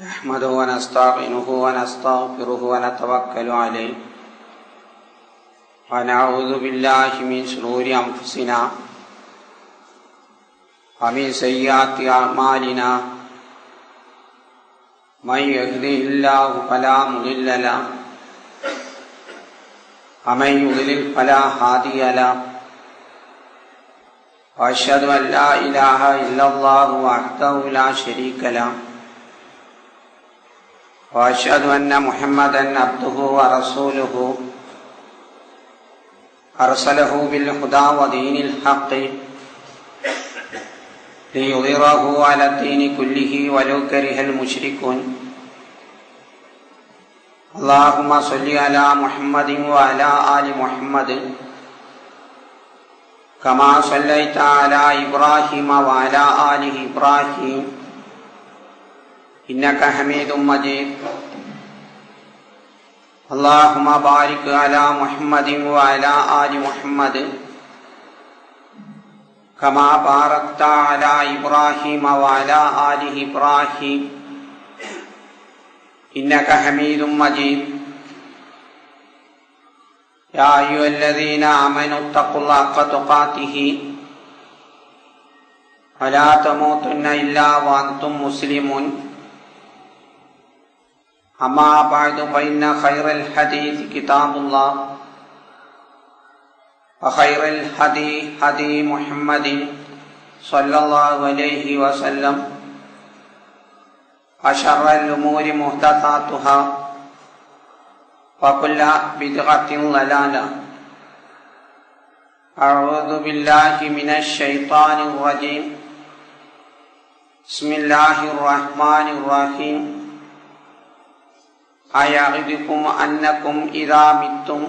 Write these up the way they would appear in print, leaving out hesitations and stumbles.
نحمده ونستعينه ونستغفره ونتوكل عليه ونعوذ بالله من شرور أنفسنا ومن سيئات أعمالنا من يهده الله فلا مضل له ومن يضلل فلا هادي له وأشهد أن لا إله إلا الله وحده لا شريك له وأشهد أن محمدا عبده ورسوله أرسله بالهدى ودين الحق ليظهره على الدين كله ولو كره المشركون اللهم صل على محمد وعلى آل محمد كما صليت على إبراهيم وعلى آل إبراهيم إنك حميد مجيد اللهم بارك على محمد وعلى آل محمد كما باركت على إبراهيم وعلى آل إبراهيم إنك حميد مجيد يا أيها الذين آمنوا اتقوا الله حق تقاته ولا تموتن إلا وأنتم مسلمون أما بعد فإن خير الحديث كتاب الله وخير الهدي هدي محمد صلى الله عليه وسلم وشر الأمور محدثاتها وكل بدعة ضلالة أعوذ بالله من الشيطان الرجيم بسم الله الرحمن الرحيم أيعدكم أنكم إذا متم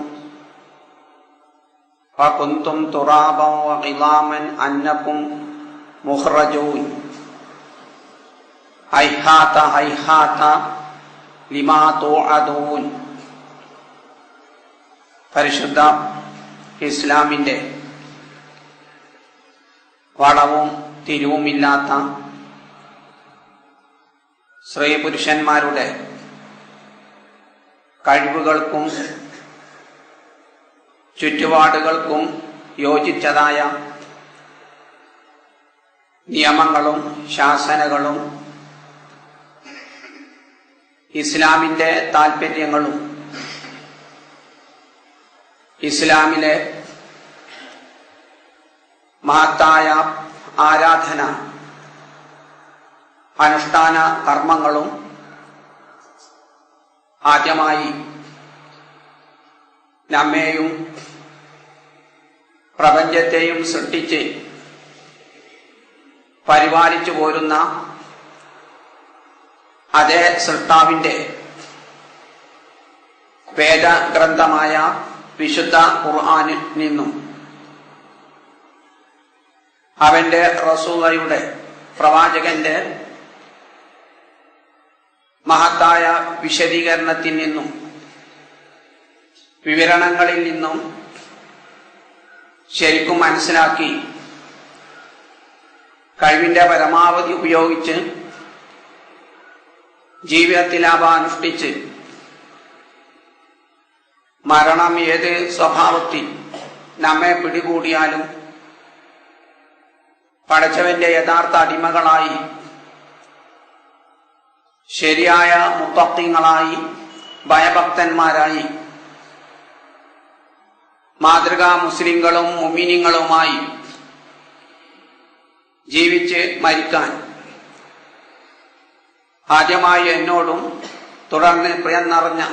وكنتم ترابا وعظاما أنكم مخرجون هيهات هيهات لما توعدون. പരിശുദ്ധ ഇസ്ലാമിൻ്റെ വളവും തിരിവുമില്ലാത്ത സ്ത്രീ പുരുഷന്മാരുടെ കഴിവുകൾക്കും ചുറ്റുപാടുകൾക്കും യോജിച്ചതായ നിയമങ്ങളും ശാസനകളും ഇസ്ലാമിൻ്റെ താൽപ്പര്യങ്ങളും ഇസ്ലാമിലെ മഹത്തായ ആരാധന അനുഷ്ഠാന കർമ്മങ്ങളും ആദ്യമായി നമ്മെയും പ്രപഞ്ചത്തെയും സൃഷ്ടിച്ച് പരിപാലിച്ചു പോരുന്ന അതേ സൃഷ്ടാവിൻ്റെ വേദഗ്രന്ഥമായ വിശുദ്ധ ഖുർആനിൽ നിന്നും അവന്റെ റസൂലയുടെ പ്രവാചകന്റെ മഹത്തായ വിശദീകരണത്തിൽ നിന്നും വിവരണങ്ങളിൽ നിന്നും ശരിക്കും മനസ്സിലാക്കി കഴിവിന്റെ പരമാവധി ഉപയോഗിച്ച് ജീവിതത്തിൽ അവ അനുഷ്ഠിച്ച് മരണം ഏത് സ്വഭാവത്തിൽ നമ്മെ പിടികൂടിയാലും പടച്ചവന്റെ യഥാർത്ഥ അടിമകളായി ശരിയായ മുത്തഖീങ്ങളായി ഭയഭക്തന്മാരായി മാതൃകാ മുസ്ലിങ്ങളും മുഅ്മിനീങ്ങളുമായി ജീവിച്ച് മരിക്കാൻ ആദ്യമായി എന്നോടും തുടർന്ന് പ്രിയം നിറഞ്ഞ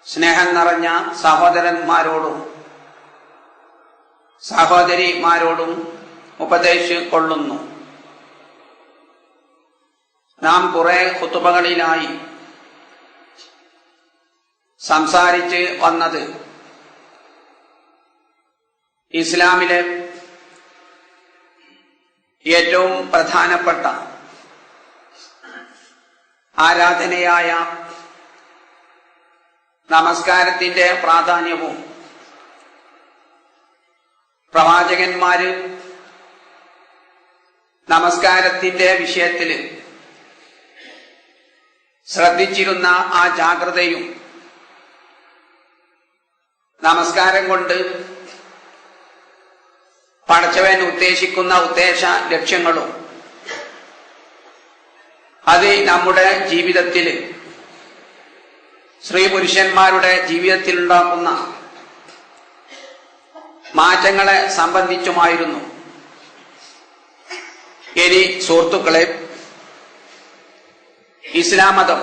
സ്നേഹം നിറഞ്ഞ സഹോദരന്മാരോടും സഹോദരിമാരോടും ഉപദേശിക്കൊള്ളുന്നു. നാം കുറെ ഖുതുബകളിലായി സംസാരിച്ച് വന്നത് ഇസ്ലാമിലെ ഏറ്റവും പ്രധാനപ്പെട്ട ആരാധനയായ നമസ്കാരത്തിന്റെ പ്രാധാന്യവും പ്രവാചകന്മാര് നമസ്കാരത്തിന്റെ വിഷയത്തിൽ ശ്രദ്ധിച്ചിരുന്ന ആ ജാഗ്രതയും നമസ്കാരം കൊണ്ട് പടച്ചവൻ ഉദ്ദേശിക്കുന്ന ഉദ്ദേശ ലക്ഷ്യങ്ങളും അത് നമ്മുടെ ജീവിതത്തിൽ സ്ത്രീ പുരുഷന്മാരുടെ ജീവിതത്തിൽ ഉണ്ടാക്കുന്ന മാറ്റങ്ങളെ സംബന്ധിച്ചുമായിരുന്നു. ഇനി സുഹൃത്തുക്കളെ, ഇസ്ലാം മതം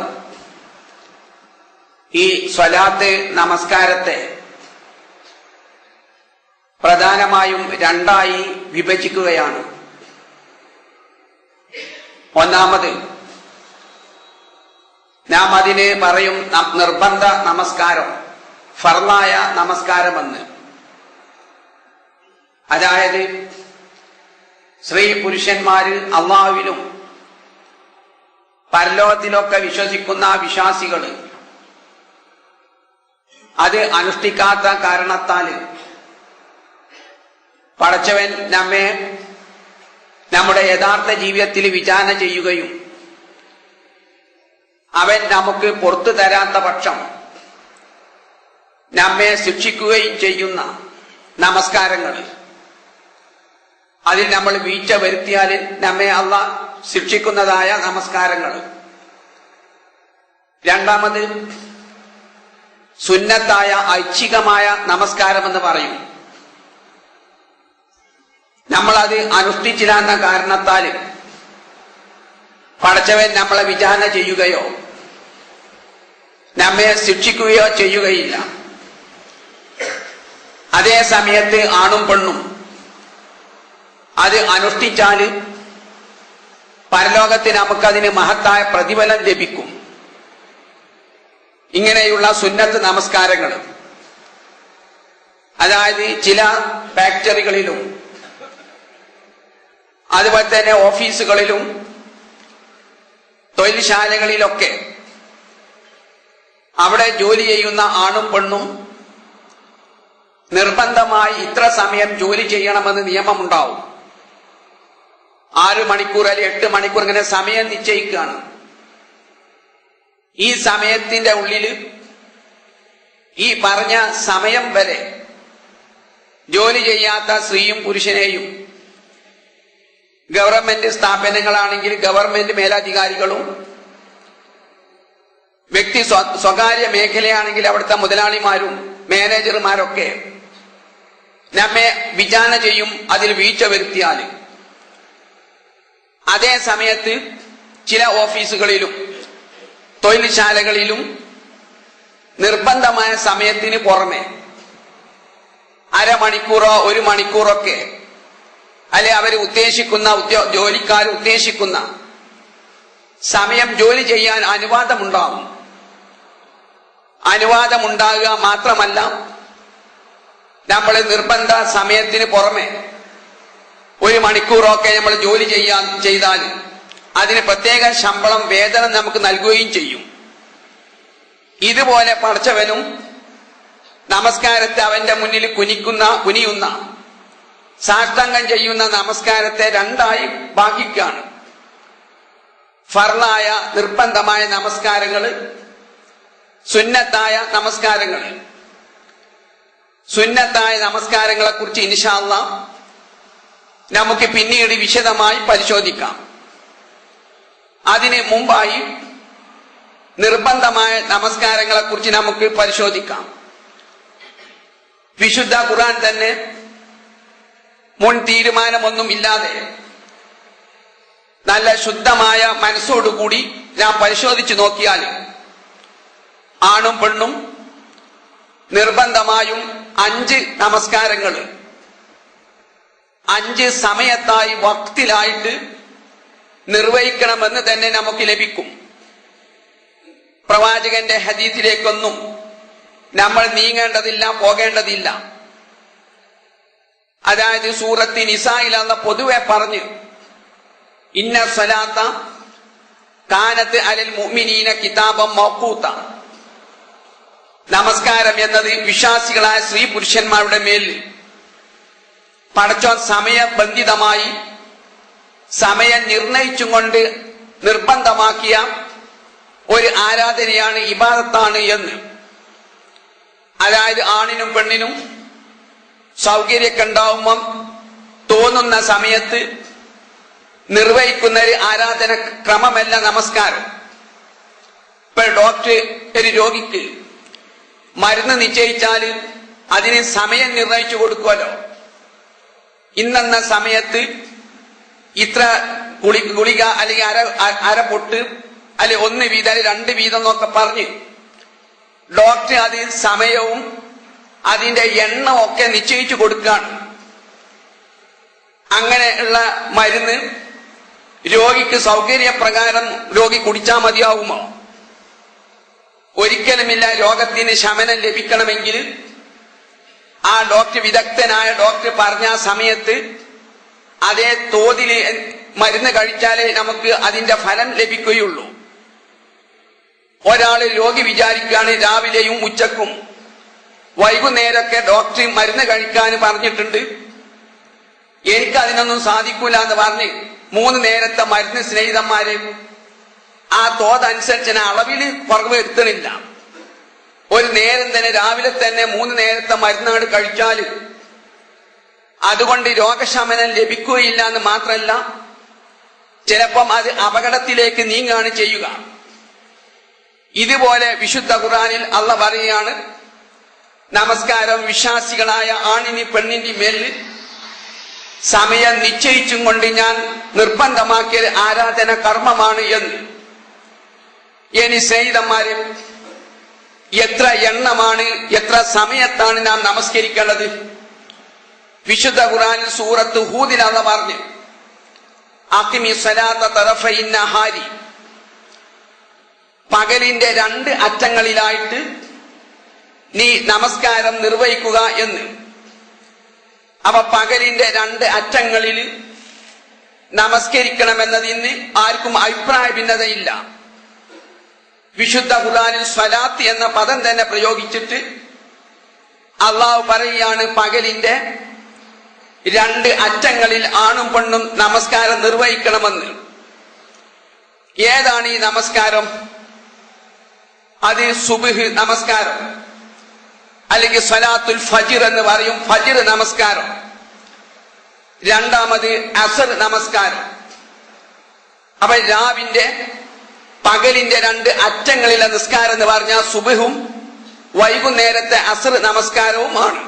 ഈ സ്വലാത്ത് നമസ്കാരത്തെ പ്രധാനമായും രണ്ടായി വിഭജിക്കുകയാണ്. ഒന്നാമത് നാം അതിന് പറയും നിർബന്ധ നമസ്കാരം, ഫർളായ നമസ്കാരമെന്ന്. അതായത് സ്ത്രീ പുരുഷന്മാര് അള്ളാഹുവിലും പരലോകത്തിലൊക്കെ വിശ്വസിക്കുന്ന വിശ്വാസികൾ അത് അനുഷ്ഠിക്കാത്ത കാരണത്താൽ പടച്ചവൻ നമ്മെ നമ്മുടെ യഥാർത്ഥ ജീവിതത്തിൽ വിചാരണ ചെയ്യുകയും അവൻ നമുക്ക് പുറത്തു തരാത്ത പക്ഷം നമ്മെ ശിക്ഷിക്കുകയും ചെയ്യുന്ന നമസ്കാരങ്ങൾ, അതിൽ നമ്മൾ വീഴ്ച വരുത്തിയാൽ നമ്മെ അള്ളാഹ് ശിക്ഷിക്കുന്നതായ നമസ്കാരങ്ങൾ. രണ്ടാമത് സുന്നത്തായ ഐച്ഛികമായ നമസ്കാരമെന്ന് പറയും. നമ്മളത് അനുഷ്ഠിച്ചില്ലാന്ന കാരണത്താൽ പടച്ചവൻ നമ്മളെ വിചാരണ ചെയ്യുകയോ നമ്മെ ശിക്ഷിക്കുകയോ ചെയ്യുകയില്ല. അതേ സമയത്ത് ആണും പെണ്ണും അത് അനുഷ്ഠിച്ചാൽ പരലോകത്തിന് നമുക്കതിന് മഹത്തായ പ്രതിഫലം ലഭിക്കും. ഇങ്ങനെയുള്ള സുന്നത്ത് നമസ്കാരങ്ങൾ, അതായത് ചില ഫാക്ടറികളിലും അതുപോലെ തന്നെ ഓഫീസുകളിലും തൊഴിൽശാലകളിലൊക്കെ അവിടെ ജോലി ചെയ്യുന്ന ആണും പെണ്ണും നിർബന്ധമായി ഇത്ര സമയം ജോലി ചെയ്യണമെന്ന് നിയമമുണ്ടാവും. 6 മണിക്കൂർ അല്ലെങ്കിൽ 8 മണിക്കൂർ ഇങ്ങനെ സമയം നിശ്ചയിക്കുകയാണ്. ഈ സമയത്തിന്റെ ഉള്ളിൽ ഈ പറഞ്ഞ സമയം വരെ ജോലി ചെയ്യാത്ത സ്ത്രീയും പുരുഷനെയും ഗവൺമെന്റ് സ്ഥാപനങ്ങളാണെങ്കിൽ ഗവൺമെന്റ് മേലധികാരികളും, വ്യക്തി സ്വകാര്യ മേഖലയാണെങ്കിൽ അവിടുത്തെ മുതലാളിമാരും മാനേജർമാരൊക്കെ നമ്മെ വിചാരണ ചെയ്യും അതിൽ വീഴ്ച വരുത്തിയാൽ. അതേ സമയത്ത് ചില ഓഫീസുകളിലും തൊഴിൽശാലകളിലും നിർബന്ധമായ സമയത്തിന് പുറമെ അരമണിക്കൂറോ 1 മണിക്കൂറൊക്കെ അല്ലെ അവർ ഉദ്ദേശിക്കുന്ന ജോലിക്കാർ ഉദ്ദേശിക്കുന്ന സമയം ജോലി ചെയ്യാൻ അനുവാദമുണ്ടാകും. അനുവാദമുണ്ടാകുക മാത്രമല്ല, നമ്മൾ നിർബന്ധ സമയത്തിന് പുറമെ 1 മണിക്കൂറൊക്കെ നമ്മൾ ജോലി ചെയ്താൽ അതിന് പ്രത്യേക ശമ്പളം, വേതനം നമുക്ക് നൽകുകയും ചെയ്യും. ഇതുപോലെ പടച്ചവനും നമസ്കാരത്തെ അവന്റെ മുന്നിൽ കുനിയുന്ന സാഷ്ടാംഗം ചെയ്യുന്ന നമസ്കാരത്തെ രണ്ടായി ഭാഗിക്കുകയാണ്. ഫർളായ നിർബന്ധമായ നമസ്കാരങ്ങൾ, സുന്നത്തായ നമസ്കാരങ്ങൾ. സുന്നത്തായ നമസ്കാരങ്ങളെ കുറിച്ച് ഇൻഷാ അല്ലാഹ് നമുക്ക് പിന്നീട് വിശദമായി പരിശോധിക്കാം. അതിന് മുമ്പായി നിർബന്ധമായ നമസ്കാരങ്ങളെ കുറിച്ച് നമുക്ക് പരിശോധിക്കാം. വിശുദ്ധ ഖുർആൻ തന്നെ മുൻ തീരുമാനമൊന്നും ഇല്ലാതെ നല്ല ശുദ്ധമായ മനസ്സോടുകൂടി നാം പരിശോധിച്ചു നോക്കിയാൽ ആണും പെണ്ണും നിർബന്ധമായും 5 നമസ്കാരങ്ങൾ 5 സമയത്തായി വക്തിലായിട്ട് നിർവഹിക്കണമെന്ന് തന്നെ നമുക്ക് ലഭിക്കും. പ്രവാചകന്റെ ഹദീസിലേക്കൊന്നും നമ്മൾ നീങ്ങേണ്ടതില്ല, പോകേണ്ടതില്ല. അതായത് സൂറത്ത് നിസായിൽ അല്ലാഹ് പൊതുവെ പറഞ്ഞു, ഇന്ന സ്വലാത്ത കാനത്ത് അലൽ മുഅ്മിനീന കിതാബം മൗഖൂത. നമസ്കാരം എന്നത് വിശ്വാസികളായ സ്ത്രീ പുരുഷന്മാരുടെ മേൽ പടച്ചോൻ സമയബന്ധിതമായി സമയം നിർണയിച്ചുകൊണ്ട് നിർബന്ധമാക്കിയ ഒരു ആരാധനയാണ്, ഇബാദത്താണ് എന്ന്. അതായത് ആണിനും പെണ്ണിനും സൗകര്യമൊക്കെ ഉണ്ടാവുമ്പം തോന്നുന്ന സമയത്ത് നിർവഹിക്കുന്ന ഒരു ആരാധന ക്രമമല്ല നമസ്കാരം. ഇപ്പൊ ഡോക്ടർ ഒരു രോഗിക്ക് മരുന്ന് നിശ്ചയിച്ചാൽ അതിന് സമയം നിർണയിച്ചു കൊടുക്കുമല്ലോ. ഇന്നെന്ന സമയത്ത് ഇത്ര ഗുളിക അല്ലെങ്കിൽ അര പൊട്ട് അല്ലെ 1 വീതം അല്ലെങ്കിൽ 2 വീതം എന്നൊക്കെ പറഞ്ഞ് ഡോക്ടർ അത് സമയവും അതിന്റെ എണ്ണവും ഒക്കെ നിശ്ചയിച്ചു കൊടുക്കുകയാണ്. അങ്ങനെയുള്ള മരുന്ന് രോഗിക്ക് സൗകര്യപ്രകാരം രോഗി കുടിച്ചാൽ മതിയാവുമോ? ഒരിക്കലുമില്ല. രോഗത്തിന് ശമനം ലഭിക്കണമെങ്കിൽ ആ ഡോക്ടർ, വിദഗ്ധനായ ഡോക്ടർ പറഞ്ഞ സമയത്ത് അതേ തോതിൽ മരുന്ന് കഴിച്ചാലേ നമുക്ക് അതിന്റെ ഫലം ലഭിക്കുകയുള്ളൂ. ഒരാള് രോഗി വിചാരിക്കുകയാണ് രാവിലെയും ഉച്ചക്കും വൈകുന്നേരമൊക്കെ ഡോക്ടർ മരുന്ന് കഴിക്കാൻ പറഞ്ഞിട്ടുണ്ട്, എനിക്കതിനൊന്നും സാധിക്കൂല എന്ന് പറഞ്ഞ് 3 നേരത്തെ മരുന്ന് സ്നേഹിതന്മാര് ആ തോതനുസരിച്ച് അളവില് കുറവ് വരുത്തണില്ല. ഒരു നേരം തന്നെ രാവിലെ തന്നെ 3 നേരത്തെ മരുന്നാണ് കഴിച്ചാൽ അതുകൊണ്ട് രോഗശമനം ലഭിക്കുകയില്ല എന്ന് മാത്രമല്ല, ചിലപ്പം അത് അപകടത്തിലേക്ക് നീങ്ങാണ് ചെയ്യുക. ഇതുപോലെ വിശുദ്ധ ഖുർആനിൽ അല്ലാഹ് പറയുകയാണ്, നമസ്കാരം വിശ്വാസികളായ ആണിനി പെണ്ണിന്റെ മേൽ സമയം നിശ്ചയിച്ചും കൊണ്ട് ഞാൻ നിർബന്ധമാക്കിയ ആരാധന കർമ്മമാണ് എന്ന്. ഇനി സ്നേഹിതന്മാരെ, എത്ര എണ്ണമാണ്, എത്ര സമയത്താണ് നാം നമസ്കരിക്കേണ്ടത്? വിശുദ്ധ ഖുർആനിൽ സൂറത്ത് ഹൂദിൽ അല്ലാഹ് പറഞ്ഞു, അഖിമി സ്വലാത്ത തറഫൈ നഹാരി, പകലിന്റെ 2 അറ്റങ്ങളിലായിട്ട് നീ നമസ്കാരം നിർവഹിക്കുക എന്ന്. അവ പകലിന്റെ 2 അറ്റങ്ങളിൽ നമസ്കരിക്കണമെന്നതിന് ആർക്കും അഭിപ്രായ ഭിന്നതയില്ല. വിശുദ്ധ ഖുർആനിൽ സ്വലാത്ത് എന്ന പദം തന്നെ പ്രയോഗിച്ചിട്ട് അള്ളാഹു പറയുകയാണ്, പകലിന്റെ 2 അറ്റങ്ങളിൽ ആണും പെണ്ണും നമസ്കാരം നിർവഹിക്കണമെന്ന്. ഏതാണ് ഈ നമസ്കാരം? അത് സുബ്ഹ് നമസ്കാരം, അല്ലെങ്കിൽ സ്വലാത്തുൽ ഫജ്ർ എന്ന് പറയും, ഫജ്ർ നമസ്കാരം. രണ്ടാമത് അസർ നമസ്കാരം. അപ്പൊ പകലിന്റെ 2 അറ്റങ്ങളിലെ നിസ്കാരം എന്ന് പറഞ്ഞാൽ സുബ്ഹും വൈകുന്നേരത്തെ അസർ നമസ്കാരവുമാണ്.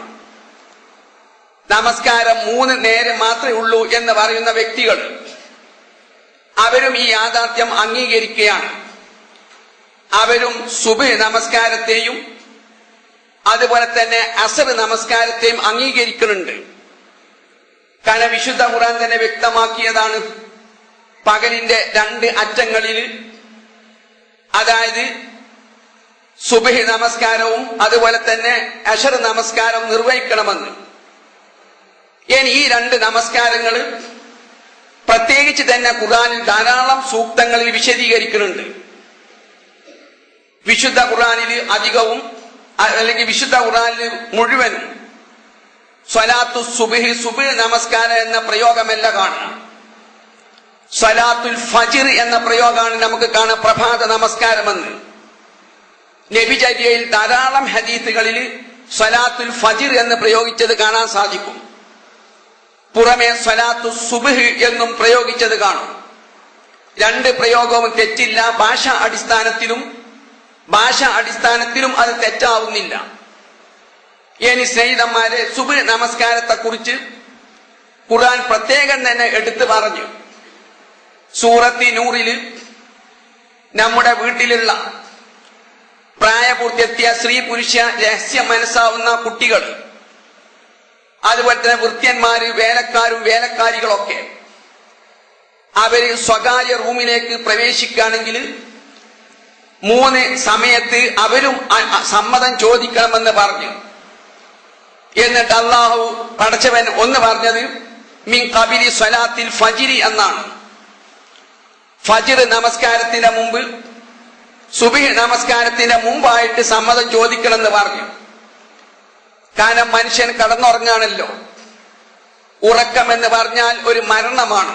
നമസ്കാരം 3 നേരം മാത്രമേ ഉള്ളൂ എന്ന് പറയുന്ന വ്യക്തികൾ, അവരും ഈ യാഥാർത്ഥ്യം അംഗീകരിക്കുകയാണ്. അവരും സുബ്ഹ് നമസ്കാരത്തെയും അതുപോലെ തന്നെ അസർ നമസ്കാരത്തെയും അംഗീകരിക്കുന്നുണ്ട്. കാരണം വിശുദ്ധ ഖുർആൻ തന്നെ വ്യക്തമാക്കിയതാണ്, പകലിന്റെ 2 അറ്റങ്ങളിൽ, അതായത് സുബ്ഹ് നമസ്കാരവും അതുപോലെ തന്നെ അസർ നമസ്കാരം നിർവഹിക്കണമെന്ന്. ഇനി ഈ 2 നമസ്കാരങ്ങൾ പ്രത്യേകിച്ച് തന്നെ ഖുർആനിൽ ധാരാളം സൂക്തങ്ങളിൽ വിശദീകരിക്കുന്നുണ്ട്. വിശുദ്ധ ഖുർആനിൽ അധികവും, അല്ലെങ്കിൽ വിശുദ്ധ ഖുർആനിൽ മുഴുവനും സ്വലാത്തു സുബ്ഹി, സുബ്ഹ് നമസ്കാരം എന്ന പ്രയോഗമല്ല കാണാം. സ്വലാത്തുൽ ഫജ്ർ എന്ന പ്രയോഗമാണ് നമുക്ക് കാണാം, പ്രഭാത നമസ്കാരമെന്ന്. നബിചര്യയിൽ ധാരാളം ഹദീസുകളിൽ സ്വലാത്തുൽ ഫജ്ർ എന്ന് പ്രയോഗിച്ചത് കാണാൻ സാധിക്കും. പുറമെ സ്വലാത്തു സുബ്ഹ് എന്നും പ്രയോഗിച്ചത് കാണും. 2 പ്രയോഗവും തെറ്റില്ല. ഭാഷാ അടിസ്ഥാനത്തിലും അത് തെറ്റാവുന്നില്ല. ഇനി സ്നേഹിതന്മാരെ, സുബ്ഹ് നമസ്കാരത്തെ കുറിച്ച് ഖുർആൻ പ്രത്യേകം തന്നെ എടുത്തു പറഞ്ഞു. സൂറത്തി നൂറിൽ നമ്മുടെ വീട്ടിലുള്ള പ്രായപൂർത്തിയെത്തിയ സ്ത്രീ പുരുഷ രഹസ്യം മനസ്സാവുന്ന കുട്ടികൾ, അതുപോലെ തന്നെ വൃത്യന്മാര്, വേലക്കാരും വേലക്കാരികളൊക്കെ, അവര് സ്വകാര്യ റൂമിലേക്ക് പ്രവേശിക്കുകയാണെങ്കിൽ 3 സമയത്ത് അവരും സമ്മതം ചോദിക്കണമെന്ന് പറഞ്ഞു. എന്നിട്ട് അല്ലാഹു പടച്ചവൻ ഒന്ന് പറഞ്ഞത് മിൻ ഖബിലി സ്വലാത്തിൽ ഫജ്രി എന്നാണ്. ഫജ്ർ നമസ്കാരത്തിന്റെ മുമ്പ്, സുബ്ഹ് നമസ്കാരത്തിന്റെ മുമ്പായിട്ട് സമ്മതം ചോദിക്കണമെന്ന് പറഞ്ഞു. കാരണം മനുഷ്യൻ കടന്നുറങ്ങാണല്ലോ. ഉറക്കം എന്ന് പറഞ്ഞാൽ ഒരു മരണമാണ്.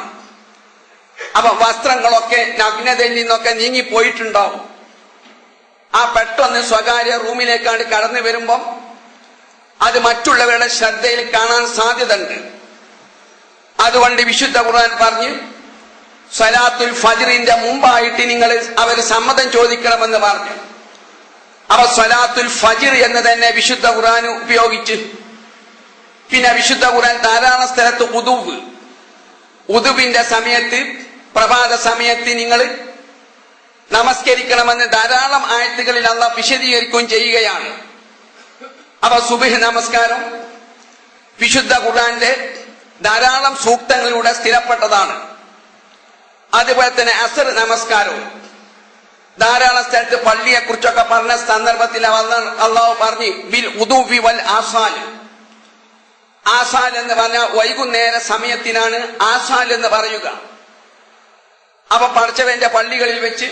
അപ്പൊ വസ്ത്രങ്ങളൊക്കെ നഗ്നതയിൽ നിന്നൊക്കെ നീങ്ങിപ്പോയിട്ടുണ്ടാവും. ആ പെട്ടെന്ന് സ്വകാര്യ റൂമിലേക്കാണ് കടന്നു വരുമ്പം അത് മറ്റുള്ളവരുടെ ശ്രദ്ധയിൽ കാണാൻ സാധ്യതയുണ്ട്. അതുകൊണ്ട് വിശുദ്ധ ഖുർആൻ പറഞ്ഞ് സ്വലാത്തുൽ ഫജ്റിന്റെ മുമ്പായിട്ട് നിങ്ങൾ അവർ സമ്മതം ചോദിക്കണമെന്ന് പറഞ്ഞു. അവ സ്വലാത്തുൽ ഫജ്ർ എന്ന് തന്നെ വിശുദ്ധ ഖുർആൻ ഉപയോഗിച്ച്. പിന്നെ വിശുദ്ധ ഖുർആൻ ധാരാളം സ്ഥലത്ത് ഉദുവിന്റെ സമയത്ത് പ്രഭാത സമയത്ത് നിങ്ങൾ നമസ്കരിക്കണമെന്ന് ധാരാളം ആയത്തുകളിൽ അല്ലാഹ് വിശദീകരിക്കുകയും ചെയ്യുകയാണ്. അവ സുബ്ഹ് നമസ്കാരം വിശുദ്ധ ഖുർആനിലെ ധാരാളം സൂക്തങ്ങളിലൂടെ സ്ഥിരപ്പെട്ടതാണ്. അതുപോലെ തന്നെ അസർ നമസ്കാരവും ധാരാളം സ്ഥലത്ത് പള്ളിയെ കുറിച്ചൊക്കെ പറഞ്ഞ സന്ദർഭത്തിൽ അല്ലാഹു പറഞ്ഞു ബിൽ ഉദുവി വൽ ആസാൽ. ആസാൽ എന്ന് പറഞ്ഞാൽ വൈകുന്നേര സമയത്തിനാണ് ആസാൽ എന്ന് പറയുക. അവ പടച്ചവന്റെ പള്ളികളിൽ വെച്ച്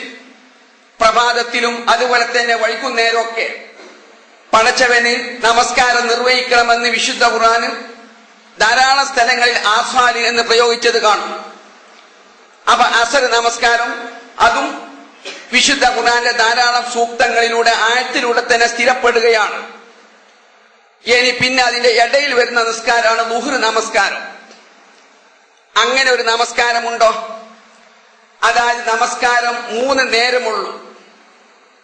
പ്രഭാതത്തിലും അതുപോലെ തന്നെ വൈകുന്നേരമൊക്കെ പടച്ചവന് നമസ്കാരം നിർവഹിക്കണമെന്ന് വിശുദ്ധ ഖുർആൻ ധാരാളം സ്ഥലങ്ങളിൽ ആസാൽ എന്ന് പ്രയോഗിച്ചത് കാണും. അപ്പൊ അസർ നമസ്കാരം അതും വിശുദ്ധ ഖുർആന്റെ ധാരാളം സൂക്തങ്ങളിലൂടെ ആയത്തിലൂടെ തന്നെ സ്ഥിരപ്പെടുകയാണ്. ഇനി പിന്നെ അതിന്റെ ഇടയിൽ വരുന്ന നിസ്കാരമാണ് ളുഹ്ർ നമസ്കാരം. അങ്ങനെ ഒരു നമസ്കാരമുണ്ടോ? അതായത് നമസ്കാരം 3 നേരമുള്ളൂ,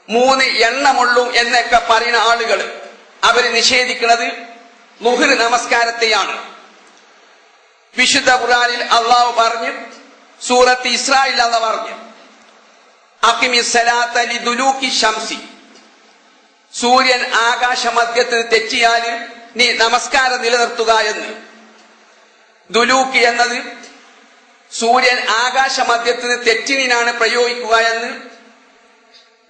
3 എണ്ണമുള്ളൂ എന്നൊക്കെ പറയുന്ന ആളുകൾ അവര് നിഷേധിക്കുന്നത് ളുഹ്ർ നമസ്കാരത്തെയാണ്. വിശുദ്ധ ഖുർആനിൽ അള്ളാഹു പറഞ്ഞു, സൂറത്ത് ഇസ്രായിൽ അള്ളാഹു പറഞ്ഞു അഖിമിസ്സലാത്ത ലിദുലൂകി ശംസി. സൂര്യൻ ആകാശമധ്യത്തിൽ തെറ്റിയാൽ നീ നമസ്കാരം നിലനിർത്തുക എന്ന്. ദുലൂക്കി എന്നത് സൂര്യൻ ആകാശമധ്യത്തിന് തെറ്റിനാണ് പ്രയോഗിക്കുക എന്ന്.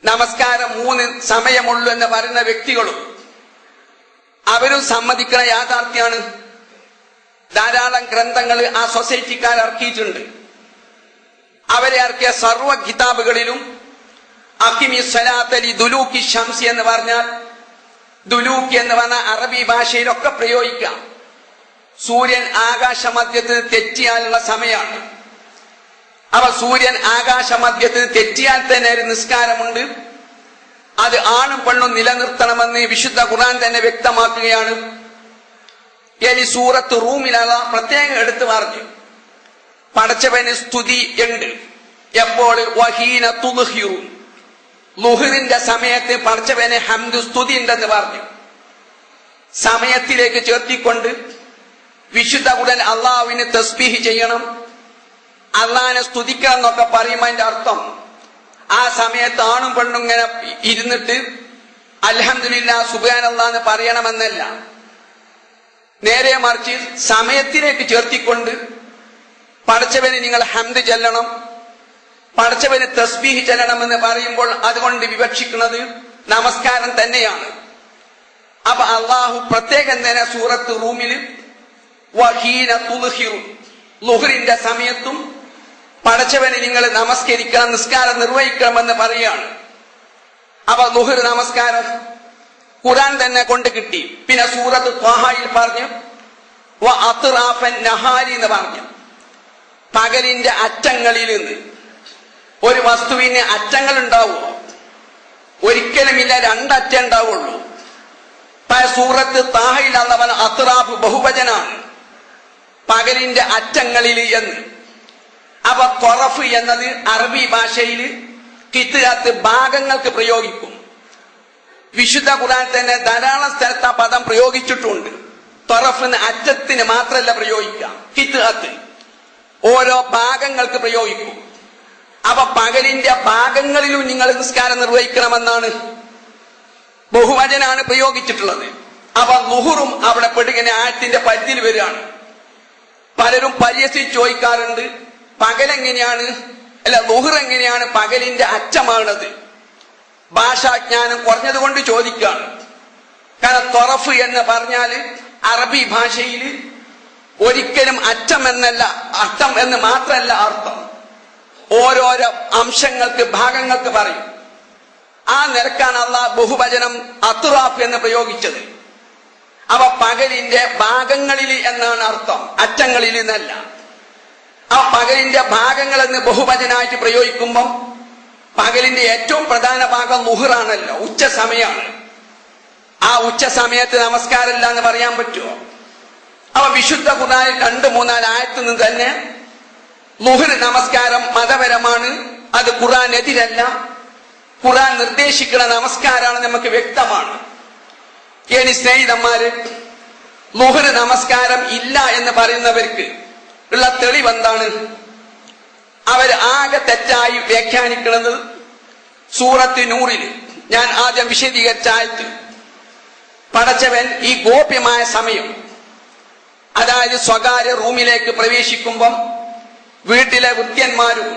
നമസ്കാരം 3 സമയമുള്ളൂ എന്ന് പറയുന്ന വ്യക്തികളും അവരും സമ്മതിക്കുന്ന യാഥാർത്ഥ്യമാണ്. ധാരാളം ഗ്രന്ഥങ്ങൾ ആ സൊസൈറ്റിക്കാർ ഇറക്കിയിട്ടുണ്ട്. അവരെ ഇറക്കിയ സർവ്വ കിതാബുകളിലും അഖിമി സ്വലാത്ത ലിദുലൂകി ശംസി എന്ന് പറഞ്ഞാൽ ദുലൂക്കി എന്ന് പറഞ്ഞാൽ അറബി ഭാഷയിലൊക്കെ പ്രയോഗിക്കാം. സൂര്യൻ ആകാശമധ്യത്തിന് തെറ്റിയാലുള്ള സമയമാണ്. അവ സൂര്യൻ ആകാശമധ്യത്തിന് തെറ്റിയാൽ തന്നെ ഒരു നിസ്കാരമുണ്ട്. അത് ആണും പെണ്ണും നിലനിർത്തണമെന്ന് വിശുദ്ധ ഖുർആൻ തന്നെ വ്യക്തമാക്കുകയാണ്. ഇനി സൂറത്ത് റൂമിലല്ല പ്രത്യേകം എടുത്തു പറഞ്ഞു പടച്ചവന് സ്തുതി ഉണ്ട്. എപ്പോൾ വഹീന തുദ്ഹിറൂൻ, ളുഹ്റിന്റെ സമയത്ത് പടച്ചവന് ഹംദ് സ്തുതി ഉണ്ടെന്ന് പറഞ്ഞു. സമയത്തിലേക്ക് ചേർത്തിക്കൊണ്ട് വിശുദ്ധ ഖുർആൻ അള്ളാഹുവിന് തസ്ബീഹ് ചെയ്യണം, അള്ളാഹിനെ സ്തുതിക്കണം എന്നൊക്കെ പറയുമ്പോൾ അതിന്റെ അർത്ഥം ആ സമയത്ത് ആണും പെണ്ണും ഇങ്ങനെ ഇരുന്നിട്ട് അൽഹംദുലില്ലാഹ് സുബ്ഹാനല്ലാഹ് എന്ന് പറയണമെന്നല്ല. നേരെ മറിച്ച് സമയത്തിലേക്ക് ചേർത്തിക്കൊണ്ട് പടച്ചവന് നിങ്ങൾ ഹംദ് ചെല്ലണം, പടച്ചവന് തസ്ബീഹ് ചെല്ലണമെന്ന് പറയുമ്പോൾ അതുകൊണ്ട് വിവക്ഷിക്കുന്നത് നമസ്കാരം തന്നെയാണ്. അപ്പൊ അള്ളാഹു പ്രത്യേകം തന്നെ സൂറത്ത് റൂമിൽ വഹീന തുദ്ഹിറൂൻ, ളുഹ്റിന്റെ സമയത്തും പടച്ചവന് നിങ്ങൾ നമസ്കരിക്കണം, നിസ്കാരം നിർവഹിക്കണമെന്ന് പറയുകയാണ്. അപ്പൊ ളുഹ്ർ നമസ്കാരം ഖുർആൻ തന്നെ കൊണ്ട് കിട്ടി. പിന്നെ സൂറത്ത് ത്വാഹയിൽ പറഞ്ഞു വ അത്റാഫൻ നഹാരി എന്ന് പറഞ്ഞു, പകലിന്റെ അറ്റങ്ങളിൽ നിന്ന്. ഒരു വസ്തുവിന് അറ്റങ്ങൾ ഉണ്ടാവുമോ? ഒരിക്കലുമില്ല, 2 അറ്റം ഉണ്ടാവുള്ളൂ. സൂറത്ത് താഹയിൽ അള്ളവൻ അത്റാഫ് ബഹുവചനാണ്, പകലിന്റെ അറ്റങ്ങളിൽ എന്ന്. അപ്പൊ ത്വറഫ് എന്നത് അറബി ഭാഷയിൽ കിത്അത്ത് ഭാഗങ്ങൾക്ക് പ്രയോഗിക്കും. വിശുദ്ധ ഖുർആൻ തന്നെ ധാരാളം സ്ഥലത്ത് ആ പദം പ്രയോഗിച്ചിട്ടുണ്ട്. ത്വറഫിന് അറ്റത്തിന് മാത്രമല്ല പ്രയോഗിക്കാം, കിത്അത്ത് ഓരോ ഭാഗങ്ങൾക്ക് പ്രയോഗിക്കും. അപ്പൊ പകലിന്റെ ഭാഗങ്ങളിലും നിങ്ങൾ നിസ്കാരം നിർവഹിക്കണമെന്നാണ്, ബഹുവചനാണ് പ്രയോഗിച്ചിട്ടുള്ളത്. അപ്പൊ ളുഹ്റും അവിടെ പെടുകനെ ആയത്തിന്റെ പരിധിയിൽ വരികയാണ്. പലരും പരിഹസിച്ച് ചോദിക്കാറുണ്ട്, പകലെങ്ങനെയാണ് അല്ല ളുഹ്ർ എങ്ങനെയാണ് പകലിന്റെ അറ്റമാണത്? ഭാഷാജ്ഞാനം കുറഞ്ഞതുകൊണ്ട് ചോദിക്കുകയാണ്. കാരണം ത്വറഫ് എന്ന് പറഞ്ഞാല് അറബി ഭാഷയിൽ ഒരിക്കലും അറ്റം എന്നല്ല, അർത്ഥം എന്ന് മാത്രമല്ല അർത്ഥം, ഓരോരോ അംശങ്ങൾക്ക് ഭാഗങ്ങൾക്ക് പറയും. ആ നിരക്കാണ് അള്ളാഹ് ബഹുവചനം അത്റാഫ് എന്ന് പ്രയോഗിച്ചത്. അവ പകലിന്റെ ഭാഗങ്ങളിൽ എന്നാണ് അർത്ഥം, അറ്റങ്ങളിൽ നിന്നല്ല. ആ പകലിന്റെ ഭാഗങ്ങൾ എന്ന് ബഹുവചനായിട്ട് പ്രയോഗിക്കുമ്പം പകലിന്റെ ഏറ്റവും പ്രധാന ഭാഗം ളുഹ്റാണല്ലോ, ഉച്ച സമയമാണ്. ആ ഉച്ച സമയത്ത് നമസ്കാരമില്ല എന്ന് പറയാൻ പറ്റുമോ? അപ്പൊ വിശുദ്ധ ഖുർആനിൽ 2-3 ആയത്തിൽ നിന്ന് തന്നെ ളുഹ്ർ നമസ്കാരം മതപരമാണ്, അത് ഖുർആനെതിരല്ല, ഖുർആൻ നിർദ്ദേശിക്കുന്ന നമസ്കാരമാണ്, നമുക്ക് വ്യക്തമാണ്. ഇനി സ്നേഹിതന്മാര്, ളുഹ്ർ നമസ്കാരം ഇല്ല എന്ന് പറയുന്നവർക്ക് ഉള്ള തെളിവെന്താണ്? അവർ ആകെ തെറ്റായി വ്യാഖ്യാനിക്കുന്നത് സൂറത്ത് നൂറിൽ ഞാൻ ആദ്യം വിശദീകരിച്ച ആയത്ത്, പടച്ചവൻ ഈ ഗോപ്യമായ സമയം, അതായത് സ്വകാര്യ റൂമിലേക്ക് പ്രവേശിക്കുമ്പം വീട്ടിലെ വൃത്യന്മാരും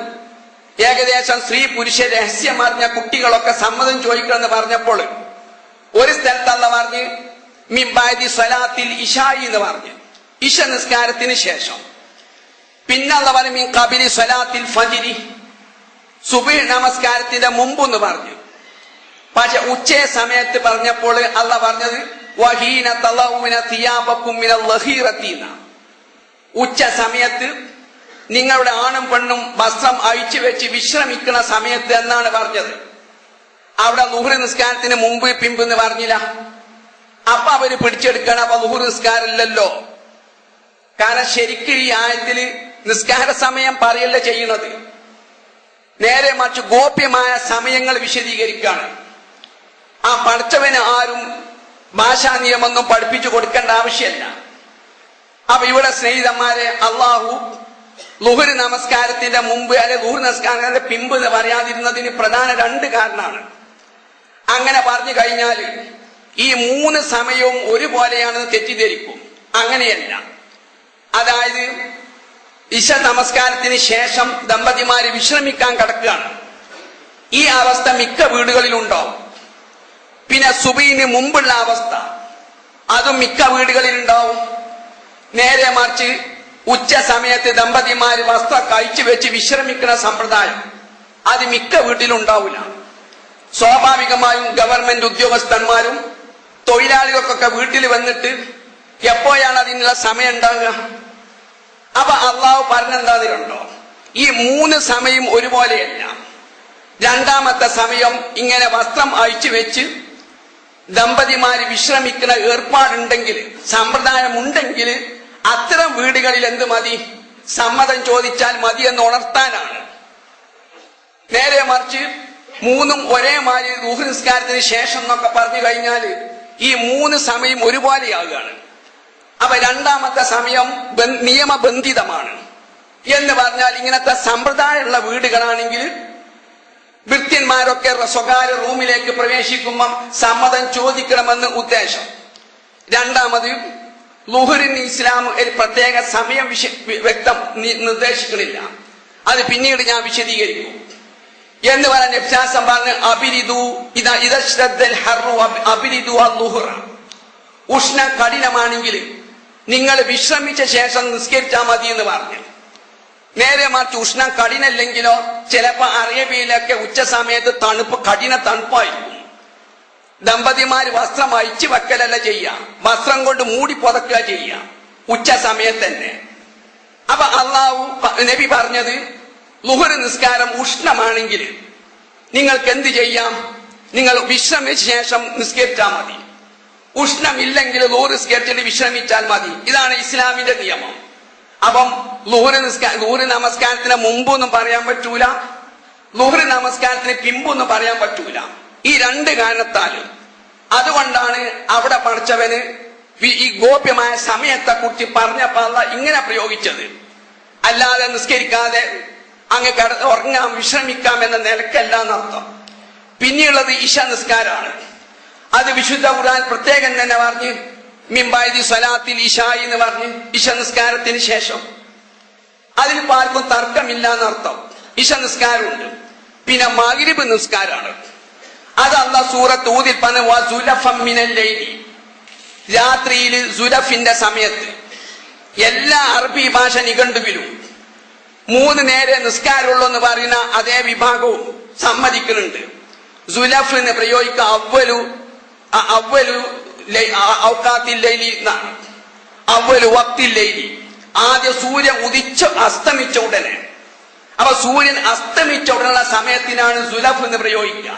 ഏകദേശം സ്ത്രീ പുരുഷ രഹസ്യമറിഞ്ഞ കുട്ടികളൊക്കെ സമ്മതം ചോദിക്കണമെന്ന് പറഞ്ഞപ്പോൾ ഒരു സ്ഥലത്തല്ല പറഞ്ഞ് മിംബാദി സ്വലാത്തിൽ ഇശായി എന്ന് പറഞ്ഞ്, ഇശ നിസ്കാരത്തിന് ശേഷം. പിന്നല്ല പറഞ്ഞ് മിൻ ഖബിലി സ്വലാത്തിൽ ഫജ്രി, സുബ്ഹ് നമസ്കാരത്തിന്റെ മുമ്പ് എന്ന് പറഞ്ഞു. പക്ഷെ ഉച്ച സമയത്ത് പറഞ്ഞപ്പോൾ അല്ല പറഞ്ഞത് വഹീന തളൗന തിയാബകും മിനൽ ലഹീറത്തി, ഉച്ച സമയത്ത് നിങ്ങളുടെ ആണും പെണ്ണും വസ്ത്രം അഴിച്ചു വെച്ച് വിശ്രമിക്കുന്ന സമയത്ത് എന്നാണ് പറഞ്ഞത്. അവിടെ ളുഹ്ർ നിസ്കാരത്തിന് മുമ്പ് പിമ്പ് എന്ന് പറഞ്ഞില്ല. അപ്പൊ അവര് പിടിച്ചെടുക്കണം, അപ്പൊ ളുഹ്ർ നിസ്കാരമില്ലല്ലോ. കാരണം ശരിക്കും ഈ ആയത്തിൽ നിസ്കാര സമയം പറയല്ല ചെയ്യുന്നത്, നേരെ മറിച്ച് ഗോപ്യമായ സമയങ്ങൾ വിശദീകരിക്കുകയാണ്. ആ പഠിച്ചവന് ആരും ഭാഷാ നിയമൊന്നും പഠിപ്പിച്ചു കൊടുക്കേണ്ട ആവശ്യമല്ല. അപ്പൊ ഇവിടെ സ്നേഹിതന്മാരെ, അള്ളാഹു ളുഹ്ർ നമസ്കാരത്തിന്റെ മുമ്പ് അല്ലെ ളുഹ്ർ നമസ്കാരത്തിന്റെ പിമ്പ് എന്ന് പറയാതിരുന്നതിന് പ്രധാന 2 കാരണമാണ്. അങ്ങനെ പറഞ്ഞു കഴിഞ്ഞാൽ ഈ 3 സമയവും ഒരുപോലെയാണെന്ന് തെറ്റിദ്ധരിക്കും. അങ്ങനെയല്ല. അതായത് ഇശ നമസ്കാരത്തിന് ശേഷം ദമ്പതിമാര് വിശ്രമിക്കാൻ കിടക്കുകയാണ്. ഈ അവസ്ഥ മിക്ക വീടുകളിലുണ്ടാവും. പിന്നെ സുബഹിന് മുമ്പുള്ള അവസ്ഥ അതും മിക്ക വീടുകളിലുണ്ടാവും. നേരെ മറിച്ച് ഉച്ച സമയത്ത് ദമ്പതിമാര് വസ്ത്രം കഴിച്ചു വെച്ച് വിശ്രമിക്കുന്ന സമ്പ്രദായം അത് മിക്ക വീട്ടിലുണ്ടാവില്ല. സ്വാഭാവികമായും ഗവൺമെന്റ് ഉദ്യോഗസ്ഥന്മാരും തൊഴിലാളികൾക്കൊക്കെ വീട്ടിൽ വന്നിട്ട് എപ്പോഴാണ് അതിനുള്ള സമയം ഉണ്ടാവുക? അപ്പൊ അള്ളാഹു പറഞ്ഞെന്താതിലുണ്ടോ, ഈ 3 സമയം ഒരുപോലെയല്ല. രണ്ടാമത്തെ സമയം ഇങ്ങനെ വസ്ത്രം അഴിച്ചു വെച്ച് ദമ്പതിമാര് വിശ്രമിക്കുന്ന ഏർപ്പാടുണ്ടെങ്കിൽ, സമ്പ്രദായമുണ്ടെങ്കിൽ അത്തരം വീടുകളിൽ എന്ത് മതി? സമ്മതം ചോദിച്ചാൽ മതി എന്ന് ഉണർത്താനാണ്. നേരെ മറിച്ച് 3ഉം ഒരേമാതിരി ളുഹ്ർ നിസ്കാരത്തിന് ശേഷം എന്നൊക്കെ പറഞ്ഞു കഴിഞ്ഞാൽ ഈ 3 സമയം ഒരുപോലെയാകുകയാണ്. അപ്പൊ രണ്ടാമത്തെ സമയം നിയമബന്ധിതമാണ് എന്ന് പറഞ്ഞാൽ ഇങ്ങനത്തെ സമ്പ്രദായമുള്ള വീടുകളാണെങ്കിൽ ഭൃത്യന്മാരൊക്കെ സ്വകാര്യ റൂമിലേക്ക് പ്രവേശിക്കുമ്പം സമ്മതം ചോദിക്കണമെന്ന് ഉദ്ദേശം. രണ്ടാമത്, ളുഹ്റിന് ഇസ്ലാം ഒരു പ്രത്യേക സമയം നിർദ്ദേശിക്കുന്നില്ല. അത് പിന്നീട് ഞാൻ വിശദീകരിക്കും. എന്ന് പറയാൻ വ്യത്യാസം പറഞ്ഞ് അബിരിദു അബിരിദു ളുഹ്റ, ഉഷ്ണ കഠിനമാണെങ്കിൽ നിങ്ങൾ വിശ്രമിച്ച ശേഷം നിസ്കരിച്ചാൽ മതി എന്ന് പറഞ്ഞു. നേരെ മറിച്ച് ഉഷ്ണം കഠിനല്ലെങ്കിലോ ചിലപ്പോ അറേബ്യയിലൊക്കെ ഉച്ച സമയത്ത് കഠിന തണുപ്പായിരിക്കും. ദമ്പതിമാര് വസ്ത്രം അഴിച്ചു വെക്കലല്ല ചെയ്യാം, വസ്ത്രം കൊണ്ട് മൂടി പുതക്കുക ചെയ്യാം ഉച്ച സമയത്ത് തന്നെ. അപ്പൊ അള്ളാഹു നബി പറഞ്ഞത് ളുഹ്ർ നിസ്കാരം ഉഷ്ണമാണെങ്കിൽ നിങ്ങൾക്ക് എന്ത് ചെയ്യാം? നിങ്ങൾ വിശ്രമിച്ച ശേഷം നിസ്കരിച്ചാൽ മതി. ഉഷ്ണമില്ലെങ്കിൽ ളുഹ്ർ നിസ്കരിച്ചിട്ട് വിശ്രമിച്ചാൽ മതി. ഇതാണ് ഇസ്ലാമിന്റെ നിയമം. അപ്പം ളുഹ്ർ നമസ്കാരത്തിന് മുമ്പൊന്നും പറയാൻ പറ്റൂല, ളുഹ്ർ നമസ്കാരത്തിന് പിമ്പൊന്നും പറയാൻ പറ്റൂല. ഈ 2 കാരണത്താലും. അതുകൊണ്ടാണ് അവിടെ പഠിച്ചവന് ഈ ഗോപ്യമായ സമയത്തെ കുറിച്ച് പറഞ്ഞപ്പോ അല്ലാഹു ഇങ്ങനെ പ്രയോഗിച്ചത്. അല്ലാതെ നിസ്കരിക്കാതെ അങ്ങ് ഉറങ്ങാം വിശ്രമിക്കാം എന്ന നിലക്കല്ല എന്നർത്ഥം. പിന്നെയുള്ളത് ഇശ നിസ്കാരമാണ്. അത് വിശുദ്ധ ഖുർആൻ പ്രത്യേകം തന്നെ പറഞ്ഞ് മിംബാദി സ്വലാത്തിൽ ഇശായി എന്ന് പറഞ്ഞ് ഇശ നിസ്കാരത്തിന് ശേഷം. അതിലിപ്പോ ആർക്കും തർക്കമില്ല എന്നർത്ഥം. ഇശ നിസ്കാരമുണ്ട്. പിന്നെ മഗ്രിബ് നിസ്കാരമാണ്. അത് അല്ലാഹു സൂറത്ത് ഊദിൽ പറഞ്ഞ വസുലഫം മിനൽ ലൈലി, രാത്രിയിൽ സുലഫിന്റെ സമയത്ത്. എല്ലാ അറബി ഭാഷ നിഘണ്ടുവിലും 3 നേരെ നിസ്കാരമുള്ളൂ എന്ന് പറയുന്ന അതേ വിഭാഗവും സമ്മതിക്കുന്നുണ്ട്. സുലഫ് എന്ന് പ്രയോഗിക്കുക അവ്വലു ഔഖാത്തിൽ ലൈലി എന്നാണ്. അവ്വലു വഖ്തിൽ ലൈലി, ആദ്യ സൂര്യൻ ഉദിച്ച് അസ്തമിച്ച ഉടനെ. അപ്പൊ സൂര്യൻ അസ്തമിച്ച ഉടനുള്ള സമയത്തിനാണ് സുലഫ് എന്ന് പ്രയോഗിക്കുക.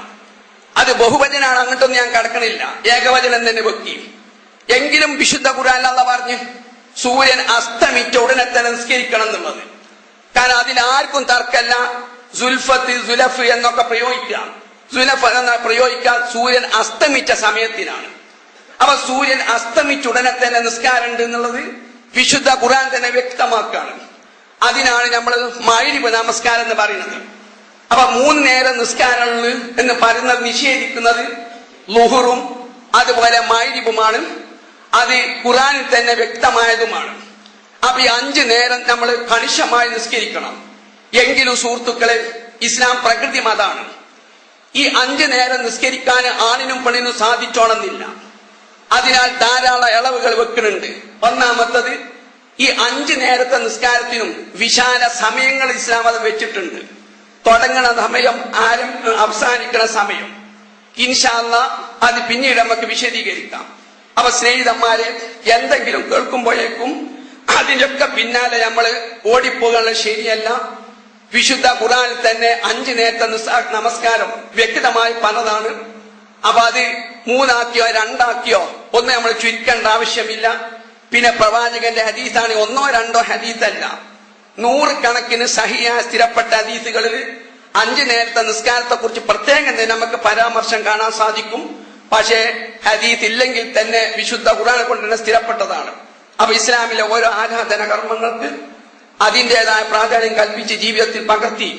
അത് ബഹുവചനാണ്, അങ്ങോട്ടൊന്നും ഞാൻ കടക്കണില്ല, ഏകവചനം തന്നെ വെക്കി. എങ്കിലും വിശുദ്ധ ഖുർആനിൽ അല്ലാഹു പറഞ്ഞു സൂര്യൻ അസ്തമിച്ച ഉടനെ തന്നെ നിസ്കരിക്കണം എന്നുള്ളത്. കാരണം അതിലാർക്കും തർക്കമല്ല. സുൽഫത്ത് സുലഫ് എന്നൊക്കെ പ്രയോഗിക്കാം. സുലഫ് എന്ന പ്രയോഗിക്കാൻ സൂര്യൻ അസ്തമിച്ച സമയത്തിനാണ്. അപ്പൊ സൂര്യൻ അസ്തമിച്ച ഉടനെ തന്നെ നിസ്കാരം ഉണ്ട് എന്നുള്ളത് വിശുദ്ധ ഖുർആൻ തന്നെ വ്യക്തമാക്കാണ്. അതിനാണ് നമ്മൾ മഗ്‌രിബ് നമസ്കാരം എന്ന് പറയുന്നത്. അപ്പൊ 3 നേരം നിസ്കാരങ്ങൾ എന്ന് പറയുന്നത് നിഷേധിക്കുന്നത് ളുഹറും അതുപോലെ മഗ്‌രിബുമാണ്. അത് ഖുർആനിൽ തന്നെ വ്യക്തമായതുമാണ്. അപ്പൊ ഈ 5 നേരം നമ്മൾ കണിശമായി നിസ്കരിക്കണം. എങ്കിലും സുഹൃത്തുക്കളെ, ഇസ്ലാം പ്രകൃതി മതാണ്. ഈ 5 നേരം നിസ്കരിക്കാൻ ആണിനും പെണ്ണിനും സാധിച്ചോണമെന്നില്ല. അതിനാൽ ധാരാളം ഇളവുകൾ വെക്കുന്നുണ്ട്. ഒന്നാമത്തത്, ഈ 5 നേരത്തെ നിസ്കാരത്തിനും വിശാല സമയങ്ങൾ ഇസ്ലാം അത് വെച്ചിട്ടുണ്ട്. തുടങ്ങണ സമയം, അവസാനിക്കുന്ന സമയം. ഇൻഷാ അല്ലാഹ് അത് പിന്നീട് നമുക്ക് വിശദീകരിക്കാം. അപ്പൊ സ്നേഹിതന്മാരെ, എന്തെങ്കിലും കേൾക്കുമ്പോഴേക്കും അതിന്റെയൊക്കെ പിന്നാലെ നമ്മൾ ഓടിപ്പോകാനുള്ള ശരിയല്ല. വിശുദ്ധ ഖുർആനിൽ തന്നെ 5 നേരത്തെ നമസ്കാരം വ്യക്തമായി പറഞ്ഞതാണ്. അപ്പൊ അത് 3 ആക്കിയോ 2 ആക്കിയോ ഒന്നും നമ്മൾ ചുരുക്കേണ്ട ആവശ്യമില്ല. പിന്നെ പ്രവാചകന്റെ ഹദീസാണ്, 1ഓ 2ഓ ഹദീസല്ല, 100 കണക്കിന് സഹിയായ സ്ഥിരപ്പെട്ട ഹദീസുകളിൽ 5 നേരത്തെ നിസ്കാരത്തെ കുറിച്ച് പ്രത്യേകം തന്നെ നമുക്ക് പരാമർശം കാണാൻ സാധിക്കും. പക്ഷേ ഹദീസ് ഇല്ലെങ്കിൽ തന്നെ വിശുദ്ധ ഖുർആനെ കൊണ്ട് തന്നെ സ്ഥിരപ്പെട്ടതാണ്. അപ്പൊ ഇസ്ലാമിലെ ഓരോ ആരാധന കർമ്മങ്ങൾക്ക് അതിൻ്റെതായ പ്രാധാന്യം കൽപ്പിച്ച് ജീവിതത്തിൽ പകർത്തി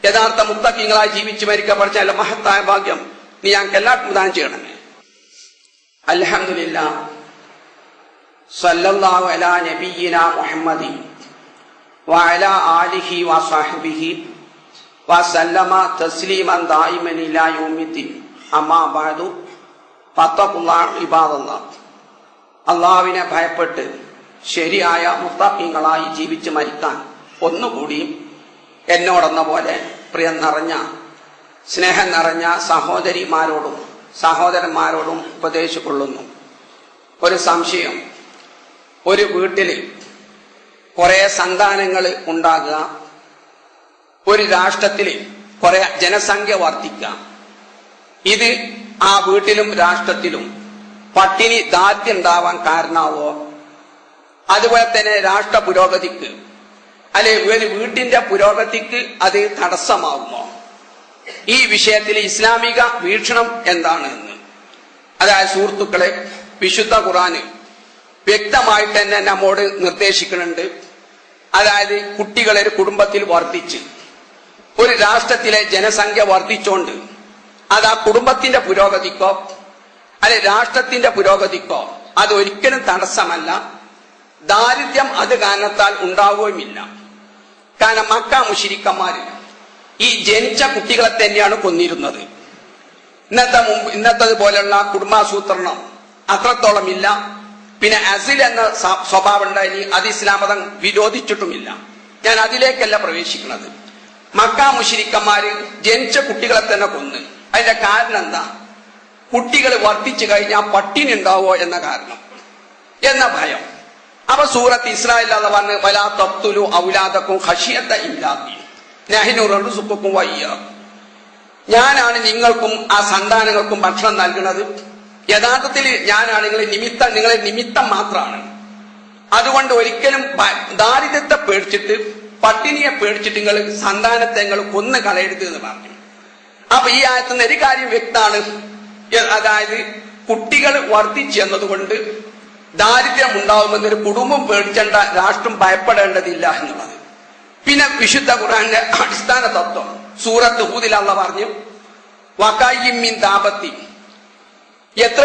യഥാർത്ഥ മുത്തഖീങ്ങളായി ജീവിച്ച് മരിക്കാൻ പഠിച്ചാൽ മഹത്തായ ഭാഗ്യം നീ ഞങ്ങൾക്ക് എല്ലാവർക്കും ദാനം ചെയ്യണമേ. അൽഹംദുലില്ലാ, സല്ലല്ലാഹു അലാ നബിയിനാ മുഹമ്മദി വഅലാ ആലിഹി വസഹ്ബിഹി വസല്ലമ തസ്ലീമൻ ദായിമൻ ഇലാ യൗമിദ്ദീൻ. അമ്മാ ബഅദു ഫത്തഖുല്ലാഹ് ഇബാദല്ലാഹ്. അള്ളാഹുവിനെ ഭയപ്പെട്ട് ശരിയായ മുത്തഖീങ്ങളായി ജീവിച്ച് മരിക്കാൻ ഒന്നുകൂടി എന്നോടെന്ന പോലെ പ്രിയം നിറഞ്ഞ സ്നേഹം നിറഞ്ഞ സഹോദരിമാരോടും സഹോദരന്മാരോടും ഉപദേശിക്കൊള്ളുന്നു. ഒരു സംശയം, ഒരു വീട്ടിൽ കുറെ സന്താനങ്ങൾ ഉണ്ടാകുക, ഒരു രാഷ്ട്രത്തിൽ കുറെ ജനസംഖ്യ വർദ്ധിക്കുക, ഇത് ആ വീട്ടിലും രാഷ്ട്രത്തിലും പട്ടിണി ദാരിദ്ര്യം ഉണ്ടാവാൻ കാരണമാവോ? അതുപോലെ തന്നെ രാഷ്ട്ര പുരോഗതിക്ക് അല്ലെ ഒരു വീട്ടിന്റെ പുരോഗതിക്ക് അത് തടസ്സമാകുമോ? ഈ വിഷയത്തിൽ ഇസ്ലാമിക വീക്ഷണം എന്താണ് എന്ന്, അതായത് സുഹൃത്തുക്കളെ, വിശുദ്ധ ഖുർആന് വ്യക്തമായിട്ട് തന്നെ നമ്മോട് നിർദ്ദേശിക്കുന്നുണ്ട്. അതായത് കുട്ടികളെ ഒരു കുടുംബത്തിൽ വർദ്ധിച്ച് ഒരു രാഷ്ട്രത്തിലെ ജനസംഖ്യ വർദ്ധിച്ചോണ്ട് അത് ആ കുടുംബത്തിന്റെ പുരോഗതിക്കോ അല്ലെ രാഷ്ട്രത്തിന്റെ പുരോഗതിക്കോ അത് ഒരിക്കലും തടസ്സമല്ല. ദാരിദ്ര്യം അത് കാരണത്താൽ ഉണ്ടാവുകയുമില്ല. കാരണം മക്ക മുശ്രിക്കന്മാര് ഈ ജനിച്ച കുട്ടികളെ തന്നെയാണ് കൊന്നിരുന്നത്. ഇന്നത്തത് പോലെയുള്ള കുടുംബാസൂത്രണം അത്രത്തോളം ഇല്ല. പിന്നെ അസിൽ എന്ന സ്വഭാവം ഉണ്ടായി, അത് ഇസ്ലാം മതം വിരോധിച്ചിട്ടുമില്ല. ഞാൻ അതിലേക്കല്ല പ്രവേശിക്കുന്നത്. മക്ക മുശ്രിക്കന്മാര് ജനിച്ച കുട്ടികളെ തന്നെ കൊന്ന്. അതിന്റെ കാരണം എന്താ? കുട്ടികൾ വർദ്ധിച്ചു കഴിഞ്ഞാൽ പട്ടിണി ഉണ്ടാവോ എന്ന കാരണം, എന്ന ഭയം. അപ്പൊ സൂറത്ത് ഇസ്രായേൽ എന്ന് പറഞ്ഞ് വലാ തഖ്തുലു ഔലാദക്കും ഖശിയത ഇംലാഖി നഹ്നു റസുഖുക്കും വയ്യാക്കും. ഞാനാണ് നിങ്ങൾക്കും ആ സന്താനങ്ങൾക്കും ഭക്ഷണം നൽകുന്നത്. യഥാർത്ഥത്തിൽ ഞാനാണ് നിങ്ങളെ നിമിത്തം മാത്രമാണ്. അതുകൊണ്ട് ഒരിക്കലും ദാരിദ്ര്യത്തെ പേടിച്ചിട്ട് പട്ടിണിയെ പേടിച്ചിട്ട് നിങ്ങൾ സന്താനത്തെ നിങ്ങൾ കൊന്നു കളയരുത് എന്ന് പറഞ്ഞു. അപ്പൊ ഈ ആയത്തുനിന്ന് ഒരു കാര്യം വ്യക്തമാണ്. അതായത് കുട്ടികൾ വർദ്ധിച്ചു എന്നതുകൊണ്ട് ദാരിദ്ര്യം ഉണ്ടാവുമെന്നൊരു കുടുംബം പേടിച്ചേണ്ട, രാഷ്ട്രം ഭയപ്പെടേണ്ടതില്ല എന്നുള്ളത്. പിന്നെ വിശുദ്ധ ഖുർആന്റെ അടിസ്ഥാന തത്വം സൂറത്ത് ഹൂദിൽ അല്ലാഹു പറഞ്ഞു വകയ്യിൻ മിൻ ദാബത്തി. എത്ര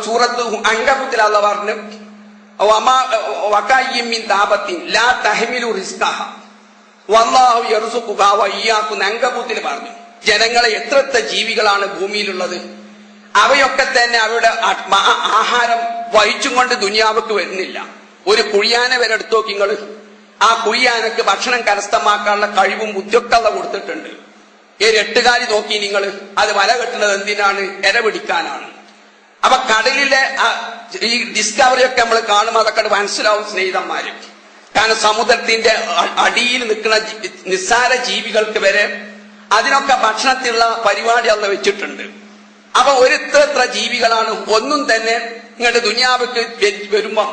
സൂറത്ത് അങ്കബൂത്തിൽ അല്ലാഹു പറഞ്ഞു വകയ്യിൻ മിൻ ദാബത്തിൻ ലാ തഹ്മിലു റിസ്ഖഹ വല്ലാഹു യർസുഖുഹ വഇയ്യാകും. അങ്കബൂത്തിൽ പറഞ്ഞു ജനങ്ങളെ എത്ര ജീവികളാണ് ഭൂമിയിലുള്ളത്, അവയൊക്കെ തന്നെ അവരുടെ ആഹാരം വഹിച്ചും കൊണ്ട് ദുനിയാവക്ക് വരുന്നില്ല. ഒരു കുഴിയാനെ വരെ എടുത്തു നോക്കി നിങ്ങൾ. ആ കുഴിയാനക്ക് ഭക്ഷണം കരസ്ഥമാക്കാനുള്ള കഴിവും ബുദ്ധിയൊക്കെ കൊടുത്തിട്ടുണ്ട്. ഈ 8 കാലി നോക്കി നിങ്ങൾ, അത് വല കെട്ടുന്നത് എന്തിനാണ്? ഇര പിടിക്കാനാണ്. അപ്പൊ കടലിലെ ഈ ഡിസ്കവറി ഒക്കെ നമ്മൾ കാണുമ്പോൾ അതൊക്കെ മനസ്സിലാവും സ്നേഹിതന്മാര്. കാരണം സമുദ്രത്തിന്റെ അടിയിൽ നിൽക്കുന്ന നിസ്സാര ജീവികൾക്ക് വരെ അതിനൊക്കെ ഭക്ഷണത്തിലുള്ള പരിപാടി അന്ന് വെച്ചിട്ടുണ്ട്. അപ്പൊ ഒരിത്ര ജീവികളാണ് ഒന്നും തന്നെ ഇങ്ങോട്ട് ദുനിയാവിക്ക് വരുമ്പോ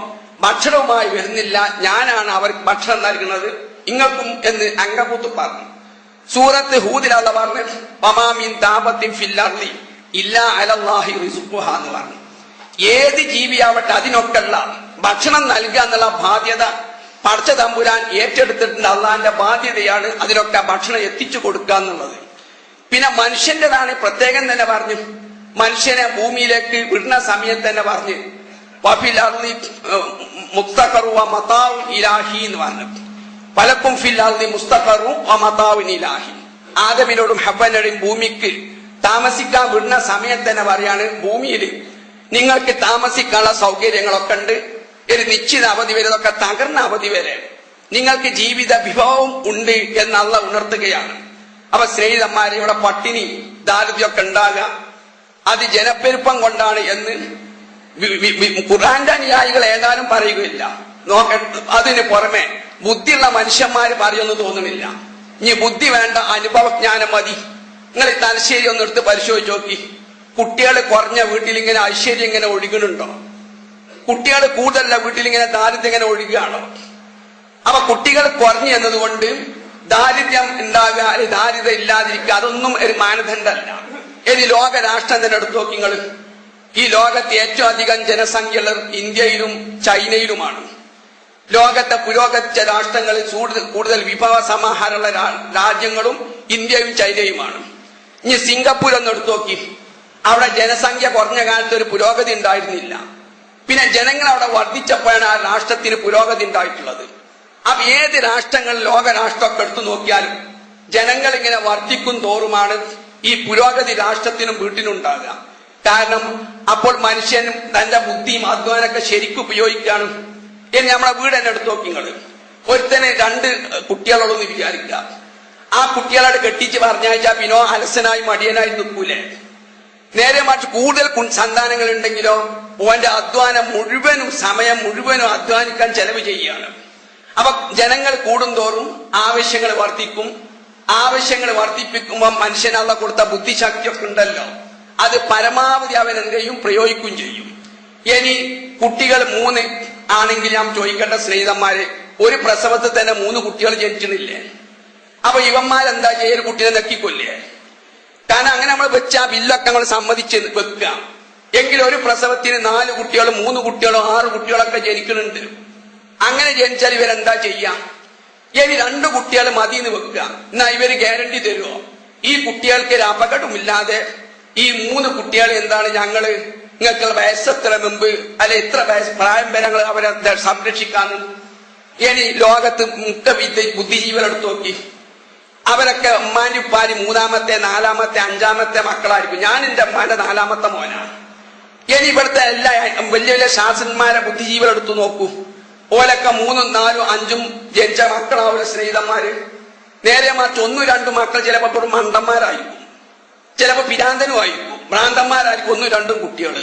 ഭക്ഷണവുമായി വരുന്നില്ല. ഞാനാണ് അവർക്ക് ഭക്ഷണം നൽകുന്നത് ഇങ്ങൾക്കും എന്ന് അങ്കബൂത്ത് പറഞ്ഞു. സൂറത്ത് ഹൂദിലുള്ള പറഞ്ഞു വമാമിൻ ദാബത്തിൻ ഫിൽ അർളി ഇല്ലാ അലല്ലാഹി റിസ്ഖുഹാ എന്ന് പറഞ്ഞു. ഏത് ജീവിയാവട്ടെ അതിനൊക്കെയുള്ള ഭക്ഷണം നൽകുക എന്നുള്ള ബാധ്യത പടച്ച തമ്പുരാൻ ഏറ്റെടുത്തിട്ടുണ്ട്. അള്ളാന്റെ ബാധ്യതയാണ് അതിനൊക്കെ ഭക്ഷണം എത്തിച്ചു കൊടുക്കുക എന്നുള്ളത്. പിന്നെ മനുഷ്യന്റേതാണ് പ്രത്യേകം തന്നെ പറഞ്ഞു. മനുഷ്യനെ ഭൂമിയിലേക്ക് വിടുന്ന സമയത്ത് തന്നെ പറഞ്ഞു വഫിൽ അർളി മുസ്തഖറു വ മതാഉൻ ഇലാഹി എന്ന് പറഞ്ഞു. പലക്കും ഫിൽ അർളി മുസ്തഖറു വ മതാഉൻ ഇലാഹി. ആദമിനോടും ഹവ്വനോടും ഭൂമിക്ക് താമസിക്കാൻ വിടുന്ന സമയത്ത് തന്നെ പറയാണ് ഭൂമിയിൽ നിങ്ങൾക്ക് താമസിക്കാനുള്ള സൗകര്യങ്ങളൊക്കെ ഉണ്ട്. ഒരു നിശ്ചിത അവധി വരെ ഇതൊക്കെ തകർന്ന അവധി വരെ നിങ്ങൾക്ക് ജീവിത വിഭവം ഉണ്ട് എന്നുള്ള ഉണർത്തുകയാണ്. അപ്പൊ സ്നേഹിതന്മാരെ ഇവിടെ പട്ടിണി ദാരിദ്ര്യമൊക്കെ ഉണ്ടാകുക അത് ജനപ്പെരുപ്പം കൊണ്ടാണ് എന്ന് ഖുർആന്റെ അനുയായികൾ ഏതാനും പറയുകയില്ല. അതിന് പുറമെ ബുദ്ധിയുള്ള മനുഷ്യന്മാര് പറയുമെന്ന് തോന്നുന്നില്ല. ഇനി ബുദ്ധി വേണ്ട, അനുഭവജ്ഞാനം മതി. നിങ്ങൾ ഈ തലശ്ശേരി ഒന്ന് എടുത്ത് പരിശോധിച്ച് നോക്കി. കുട്ടികൾ കുറഞ്ഞ വീട്ടിൽ ഇങ്ങനെ ഐശ്വര്യം ഇങ്ങനെ ഒഴുകുന്നുണ്ടോ? കുട്ടികൾ കൂടുതലുള്ള വീട്ടിൽ ഇങ്ങനെ ദാരിദ്ര്യം ഇങ്ങനെ ഒഴുകുകയാണോ? അപ്പൊ കുട്ടികൾ കുറഞ്ഞു എന്നതുകൊണ്ട് ദാരിദ്ര്യം ഉണ്ടാകുക അല്ലെങ്കിൽ ദാരിദ്ര്യം ഇല്ലാതിരിക്കുക അതൊന്നും ഒരു മാനദണ്ഡമല്ല. ഇനി ലോക രാഷ്ട്രം തന്നെ എടുത്തു നോക്കി നിങ്ങൾ. ഈ ലോകത്ത് ഏറ്റവും അധികം ജനസംഖ്യയുള്ള ഇന്ത്യയിലും ചൈനയിലുമാണ്. ലോകത്തെ പുരോഗമിച്ച രാഷ്ട്രങ്ങളിൽ കൂടുതൽ വിഭവ സമാഹാരമുള്ള രാജ്യങ്ങളും ഇന്ത്യയും ചൈനയുമാണ്. ഇനി സിംഗപ്പൂർ ഒന്ന് എടുത്തു നോക്കി. അവിടെ ജനസംഖ്യ കുറഞ്ഞ കാലത്ത് ഒരു പുരോഗതി ഉണ്ടായിരുന്നില്ല. പിന്നെ ജനങ്ങൾ അവിടെ വർദ്ധിച്ചപ്പോഴാണ് ആ രാഷ്ട്രത്തിന് പുരോഗതി ഉണ്ടായിട്ടുള്ളത്. അപ്പൊ ഏത് രാഷ്ട്രങ്ങൾ ലോക രാഷ്ട്രമൊക്കെ എടുത്തു നോക്കിയാലും ജനങ്ങൾ ഇങ്ങനെ വർദ്ധിക്കും തോറുമാണ് ഈ പുരോഗതി രാഷ്ട്രത്തിനും വീട്ടിനുണ്ടാകുക. കാരണം അപ്പോൾ മനുഷ്യനും തന്റെ ബുദ്ധിയും അധ്വാനമൊക്കെ ശരിക്കും ഉപയോഗിക്കുകയാണ്. ഇനി നമ്മളെ വീട് തന്നെ എടുത്തു നോക്കി നിങ്ങൾ. ഒരുത്തന് 2 കുട്ടികളോടൊന്ന് വിചാരിക്കുക. ആ കുട്ടികളോട് കെട്ടിച്ച് പറഞ്ഞയച്ചാൽ പിന്നോ അലസനായി മടിയനായി നിൽക്കൂലേ? നേരെ മറിച്ച് കൂടുതൽ സന്താനങ്ങൾ ഉണ്ടെങ്കിലോ ഓന്റെ അധ്വാനം മുഴുവനും സമയം മുഴുവനും അധ്വാനിക്കാൻ ചെലവ് ചെയ്യുകയാണ്. അപ്പൊ ജനങ്ങൾ കൂടുന്തോറും ആവശ്യങ്ങൾ വർദ്ധിക്കും. ആവശ്യങ്ങൾ വർദ്ധിപ്പിക്കുമ്പോൾ മനുഷ്യനുള്ള കൊടുത്ത ബുദ്ധിശക്തിയൊക്കെ ഉണ്ടല്ലോ അത് പരമാവധി അവൻ എന്തെയും പ്രയോഗിക്കുകയും ചെയ്യും. ഇനി കുട്ടികൾ 3 ആണെങ്കിൽ ഞാൻ ചോദിക്കേണ്ട സ്നേഹിതന്മാരെ, ഒരു പ്രസവത്തിൽ തന്നെ 3 കുട്ടികൾ ജനിച്ചിട്ടില്ലേ? അപ്പൊ ഇവന്മാരെന്താ ചെയ്യൊരു കുട്ടിയെ നെക്കിക്കൊല്ലേ? കാരണം അങ്ങനെ നമ്മൾ വെച്ച ആ ബില്ലൊക്കെ നമ്മൾ സമ്മതിച്ച് വെക്കുക. എങ്കിലും ഒരു പ്രസവത്തിന് 4 കുട്ടികളും 3 കുട്ടികളോ 6 കുട്ടികളൊക്കെ ജനിക്കുന്നുണ്ട്. അങ്ങനെ ജനിച്ചാൽ ഇവരെന്താ ചെയ്യാം? ഇനി 2 കുട്ടികൾ മതിന്ന് വെക്കുക. എന്നാ ഇവര് ഗ്യാരണ്ടി തരുമോ ഈ കുട്ടികൾക്ക് ഒരു അപകടമില്ലാതെ ഈ 3 കുട്ടികൾ എന്താണ് ഞങ്ങള് നിങ്ങൾക്ക് വയസ്സെത്ര മുമ്പ് അല്ലെ എത്ര പ്രായം വരെ ഞങ്ങൾ അവരെ സംരക്ഷിക്കാന്ന്? ഇനി ലോകത്ത് മുക്ത ബുദ്ധിജീവികളെടുത്ത് നോക്കി. അവരൊക്കെ ഉമ്മാന്റെ ഉപ്പാരി 3ാമത്തെ 4ാമത്തെ 5ാമത്തെ മക്കളായിരിക്കും. ഞാൻ എന്റെ ഉമ്മാന്റെ 4ാമത്തെ മോനാണ്. ഇനി ഇവിടുത്തെ എല്ലാ വലിയ വലിയ ശാസ്ത്രന്മാരെ ബുദ്ധിജീവികളെടുത്ത് നോക്കൂ. ഓലൊക്കെ 3ഉം 4ഉം 5ഉം ജനിച്ച മക്കളാവില്ല സ്നേഹിതന്മാര്. നേരെ മറിച്ച് 1, 2 മക്കൾ ചിലപ്പോൾ മണ്ടന്മാരായിരിക്കും, ചിലപ്പോൾ പിരാന്തനുമായിരിക്കും, ഭ്രാന്തന്മാരായിരിക്കും 1, 2 കുട്ടികൾ.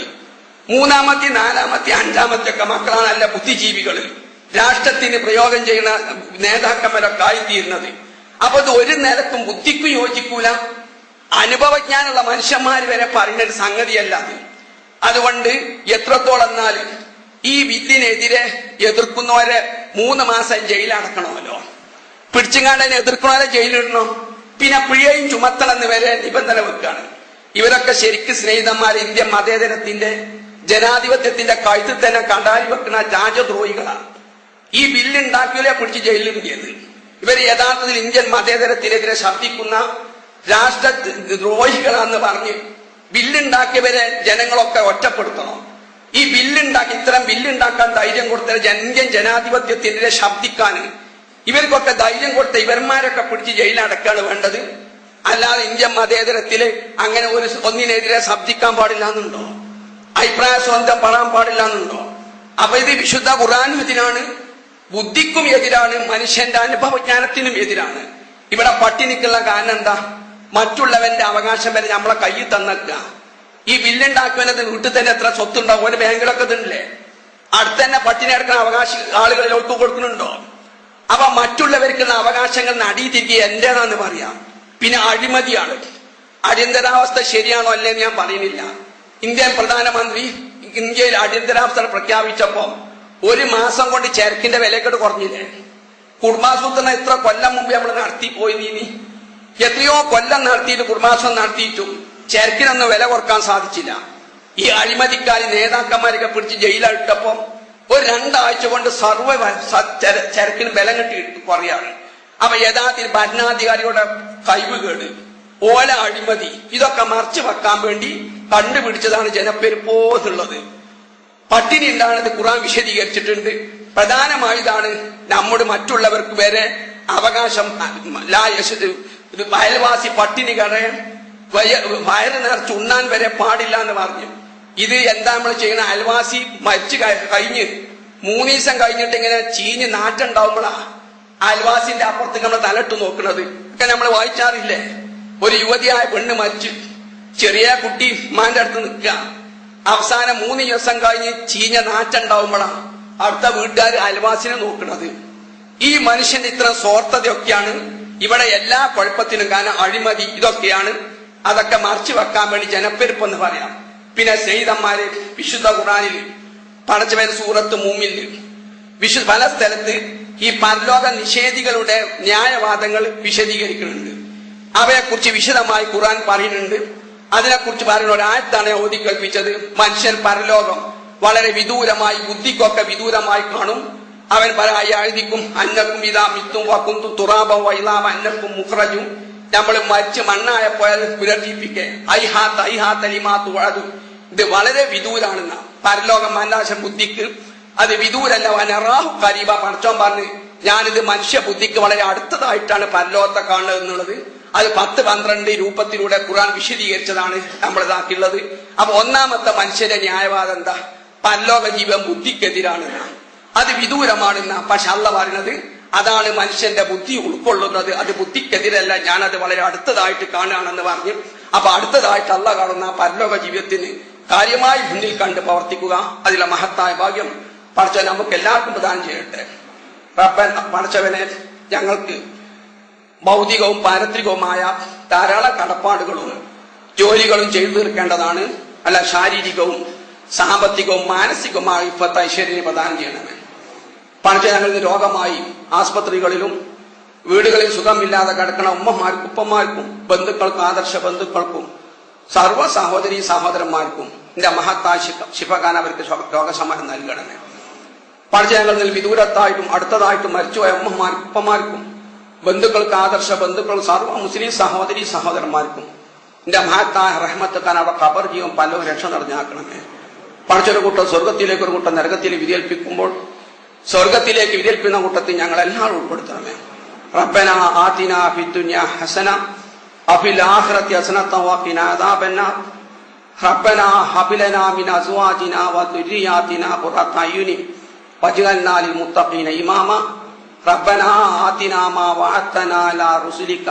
3ാമത്തെ 4ാമത്തെ 5ാമത്തെ ഒക്കെ മക്കളാണ് അല്ല ബുദ്ധിജീവികൾ, രാഷ്ട്രത്തിന് പ്രയോഗം ചെയ്യുന്ന നേതാക്കന്മാരൊക്കെ ആയിത്തീരുന്നത്. അപ്പൊ ഇത് ഒരു നേരത്തും ബുദ്ധിക്കും യോജിക്കൂല. അനുഭവജ്ഞാനുള്ള മനുഷ്യന്മാർ വരെ പറയുന്ന ഒരു സംഗതിയല്ല അത്. അതുകൊണ്ട് എത്രത്തോളം എന്നാൽ ഈ ബില്ലിനെതിരെ എതിർക്കുന്നവരെ 3 മാസം ജയിലടക്കണമല്ലോ. പിടിച്ചുകാണ്ടതിനെ എതിർക്കുന്നവരെ ജയിലിടണോ? പിന്നെ പിഴയും ചുമത്തണമെന്ന് വരെ നിബന്ധന വെക്കുകയാണ്. ഇവരൊക്കെ ശരിക്കും സ്നേഹിതന്മാർ ഇന്ത്യൻ മതേതരത്തിന്റെ ജനാധിപത്യത്തിന്റെ കഴുത്തിൽ തന്നെ കണ്ടാലി വെക്കുന്ന രാജദ്രോഹികളാണ്. ഈ ബില്ലുണ്ടാക്കിയവരെ പിടിച്ച് ജയിലിലിടുന്നത്. ഇവർ യഥാർത്ഥത്തിൽ ഇന്ത്യൻ മതേതരത്തിനെതിരെ ശബ്ദിക്കുന്ന രാഷ്ട്രദ്രോഹികളാന്ന് പറഞ്ഞ് ബില്ലുണ്ടാക്കിയവരെ ജനങ്ങളൊക്കെ ഒറ്റപ്പെടുത്തണം. ഈ ഇത്തരം ബില്ലുണ്ടാക്കാൻ ധൈര്യം കൊടുത്ത ഇന്ത്യൻ ജനാധിപത്യത്തിനെതിരെ ശബ്ദിക്കാൻ ഇവർക്കൊക്കെ ധൈര്യം കൊടുത്ത ഇവന്മാരൊക്കെ പിടിച്ച് ജയിലടക്കാണ് വേണ്ടത്. അല്ലാതെ ഇന്ത്യൻ മതേതരത്തില് അങ്ങനെ ഒന്നിനെതിരെ ശബ്ദിക്കാൻ പാടില്ല എന്നുണ്ടോ? അഭിപ്രായ സ്വാതന്ത്ര്യം പറയാൻ പാടില്ല എന്നുണ്ടോ? അപ്പൊ ഇത് വിശുദ്ധ ഖുർആനും എതിരാണ്, ബുദ്ധിക്കും എതിരാണ്, മനുഷ്യന്റെ അനുഭവജ്ഞാനത്തിനും എതിരാണ്. ഇവിടെ പട്ടിണിക്കുള്ള കാരണം എന്താ? മറ്റുള്ളവന്റെ അവകാശം വരെ നമ്മളെ കയ്യിൽ തന്നല്ല. ഈ ബില്ലുണ്ടാക്കുവനത് വീട്ടിൽ തന്നെ എത്ര സ്വത്തുണ്ടാവും? ഒരു ബാങ്കിലൊക്കെ ഇതുണ്ടല്ലേ? അടുത്ത് തന്നെ പട്ടിണി എടുക്കുന്ന അവകാശ ആളുകളിൽ ഒത്തു കൊടുക്കുന്നുണ്ടോ? അപ്പൊ മറ്റുള്ളവർക്കുള്ള അവകാശങ്ങൾ അടിതിരികെ എന്റേതാന്ന് പറയാം. പിന്നെ അഴിമതിയാണ്. അടിയന്തരാവസ്ഥ ശരിയാണോ അല്ലേന്ന് ഞാൻ പറയുന്നില്ല. ഇന്ത്യൻ പ്രധാനമന്ത്രി ഇന്ത്യയിൽ അടിയന്തരാവസ്ഥ പ്രഖ്യാപിച്ചപ്പോ 1 മാസം കൊണ്ട് ചരക്കിന്റെ വിലക്കെട്ട് കുറഞ്ഞില്ലേ? കുടുംബാസൂത്രണം എത്ര കൊല്ലം മുമ്പ് നമ്മൾ നടത്തിപ്പോയി. നീ എത്രയോ കൊല്ലം നടത്തിയിട്ട് കുടുംബാസൂത്രണം നടത്തിയിട്ടും ചരക്കിനൊന്നും വില കുറക്കാൻ സാധിച്ചില്ല. ഈ അഴിമതിക്കാരി നേതാക്കന്മാരൊക്കെ പിടിച്ച് ജയിലിട്ടപ്പോ ഒരു 2 ആഴ്ച കൊണ്ട് സർവ്വ ചരക്കിന് ബലം കിട്ടി കുറയാണ്. അപ്പൊ യഥാർത്ഥത്തിൽ ഭരണാധികാരിയുടെ കഴിവുകേട്, ഓല അഴിമതി, ഇതൊക്കെ മറച്ചു വെക്കാൻ വേണ്ടി കണ്ടുപിടിച്ചതാണ് ജനപ്പെരുപ്പോന്നുള്ളത്. പട്ടിണി ഉണ്ടാകുന്നത് ഖുർആൻ വിശദീകരിച്ചിട്ടുണ്ട്. പ്രധാനമായതാണ് നമ്മുടെ മറ്റുള്ളവർക്ക് വരെ അവകാശം. അയൽവാസി പട്ടിണി കടയാൻ വയറ് നിറച്ച് ഉണ്ണാൻ വരെ പാടില്ല എന്ന് പറഞ്ഞു. ഇത് എന്താ നമ്മൾ ചെയ്യണ? അയൽവാസി മരിച്ചു കഴിഞ്ഞ് 3 ദിവസം കഴിഞ്ഞിട്ട് ഇങ്ങനെ ചീഞ്ഞ് നാറ്റുണ്ടാവുമ്പോഴാ അയൽവാസിന്റെ അപ്പുറത്തേക്ക് നമ്മൾ തലട്ട് നോക്കുന്നത് ഒക്കെ നമ്മൾ വായിച്ചാറില്ലേ? ഒരു യുവതിയായ പെണ്ണ് മരിച്ചു, ചെറിയ കുട്ടി ഉമ്മാന്റെ അടുത്ത് നിൽക്കുക. അവസാനം 3 ദിവസം കഴിഞ്ഞ് ചീഞ്ഞ നാറ്റുണ്ടാവുമ്പോഴാ അടുത്ത വീട്ടുകാർ അയൽവാസിനെ നോക്കുന്നത്. ഈ മനുഷ്യന്റെ ഇത്ര സ്വാർത്ഥതയൊക്കെയാണ് ഇവിടെ എല്ലാ കുഴപ്പത്തിനും കാരണം. അഴിമതി ഇതൊക്കെയാണ്. അതൊക്കെ മറച്ചു വെക്കാൻ വേണ്ടി ജനപ്പെരുപ്പെന്ന് പറയാം. പിന്നെ സ്നേഹിതന്മാരെ, വിശുദ്ധ ഖുർആനിൽ പടച്ചവൻ സൂറത്ത് മൂമിനിൽ പല സ്ഥലത്ത് ഈ പരലോക നിഷേധികളുടെ ന്യായവാദങ്ങൾ വിശദീകരിക്കുന്നുണ്ട്. അവയെക്കുറിച്ച് വിശദമായി ഖുർആൻ പറയുന്നുണ്ട്. അതിനെക്കുറിച്ച് പറയുന്ന ഒരായത്താണ് ഓതി കേൾപ്പിച്ചത്. മനുഷ്യൻ പരലോകം വളരെ വിദൂരമായി, ബുദ്ധിക്കൊക്കെ വിദൂരമായി കാണും. അവൻ പറയായിരിക്കും അന്നക്കും ഇതാ മിത്തും വക്കുന്തും തുറാബം വൈലാമ അന്നക്കും മുഖ്റജും. നമ്മൾ മരിച്ച് മണ്ണായ പോയാൽ പുനർജീവിപ്പിക്കേ ഐഹാത്തലിമാത്തു വഴതു. ഇത് വളരെ വിദൂരാണെന്ന പരലോകം മനാശം ബുദ്ധിക്ക് അത് വിദൂരല്ല. വനറാഹു കരീബ. പടച്ചോൻ പറഞ്ഞ് ഞാനിത് മനുഷ്യ ബുദ്ധിക്ക് വളരെ അടുത്തതായിട്ടാണ് പരലോകത്തെ കാണുന്നത് എന്നുള്ളത്. അത് 10-12 രൂപത്തിലൂടെ ഖുർആൻ വിശദീകരിച്ചതാണ് നമ്മൾ ഇതാക്കിയുള്ളത്. അപ്പൊ ഒന്നാമത്തെ മനുഷ്യന്റെ ന്യായവാദം എന്താ? പരലോക ജീവൻ ബുദ്ധിക്കെതിരാണെന്ന, അത് വിദൂരമാണെന്ന. പക്ഷെ അള്ള പറയുന്നത് അതാണ് മനുഷ്യന്റെ ബുദ്ധി ഉൾക്കൊള്ളുന്നത്, അത് ബുദ്ധിക്കെതിരല്ല, ഞാനത് വളരെ അടുത്തതായിട്ട് കാണുകയാണെന്ന് പറഞ്ഞു. അപ്പൊ അടുത്തതായിട്ട് അള്ള കാണുന്ന പരലോക ജീവിതത്തിന് കാര്യമായി മുന്നിൽ കണ്ട് പ്രവർത്തിക്കുക, അതിലെ മഹത്തായ ഭാഗ്യം പടച്ചവൻ നമുക്ക് എല്ലാവർക്കും പ്രദാനം ചെയ്യട്ടെ. പടച്ചവനെ, ഞങ്ങൾക്ക് ഭൗതികവും പാരത്രികവുമായ ധാരാളം കടപ്പാടുകളും ജോലികളും ചെയ്തു തീർക്കേണ്ടതാണ്. അല്ല, ശാരീരികവും സാമ്പത്തികവും മാനസികവുമായ ഇപ്പത്തെ ഐശ്വര്യനെ പ്രദാനം ചെയ്യണമേ. പടച്ച ഞങ്ങളിൽ രോഗമായി ആസ്പത്രികളിലും വീടുകളിൽ സുഖമില്ലാതെ കിടക്കണ ഉമ്മമാർക്കും ഉപ്പമാർക്കും ബന്ധുക്കൾക്കും ആദർശ ബന്ധുക്കൾക്കും സർവ്വ സഹോദരീ സഹോദരന്മാർക്കും എന്റെ മഹത്തായ ശിഫഖാൻ അവർക്ക് രോഗശമനം നൽകണമേ. പടച്ച ഞങ്ങളിൽ വിദൂരത്തായിട്ടും അടുത്തതായിട്ടും മരിച്ചുപോയ ഉമ്മമാർക്കും ഉപ്പമാർക്കും ബന്ധുക്കൾക്ക് ആദർശ ബന്ധുക്കൾ സർവ്വ മുസ്ലിം സഹോദരീ സഹോദരന്മാർക്കും എന്റെ മഹത്തായ റഹ്മത്തുക്കാൻ അവരുടെ ഖബർ ജീവൻ പലവും രക്ഷ നിറഞ്ഞാക്കണമേ. പടച്ചൊരു കൂട്ടം സ്വർഗത്തിലേക്ക്, ഒരു കൂട്ടം നരകത്തിൽ വിധിയേൽപ്പിക്കുമ്പോൾ സ്വർഗത്തിലേക്ക് വിധിയേൽപ്പിക്കുന്ന കൂട്ടത്തിൽ ഞങ്ങൾ എല്ലാവരും ഉൾപ്പെടുത്തണമേ. റബ്ബന ആതിനാ ഫിദ്ദുനിയ ഹസന വഫിൽ ആഖിറതി ഹസനത വഖിനാ അദാബന്നാർ. റബ്ബന ഹബ് ലനാ മിൻ അസ്വാജിനാ വദുരിയാതിനാ ഖുറത അയ്യുനി വജ്അൽനാ ലിൽ മുത്തഖീന ഇമാമ. റബ്ബന ആതിനാ മാ വഅദ്തനാ അലാ റുസുലിക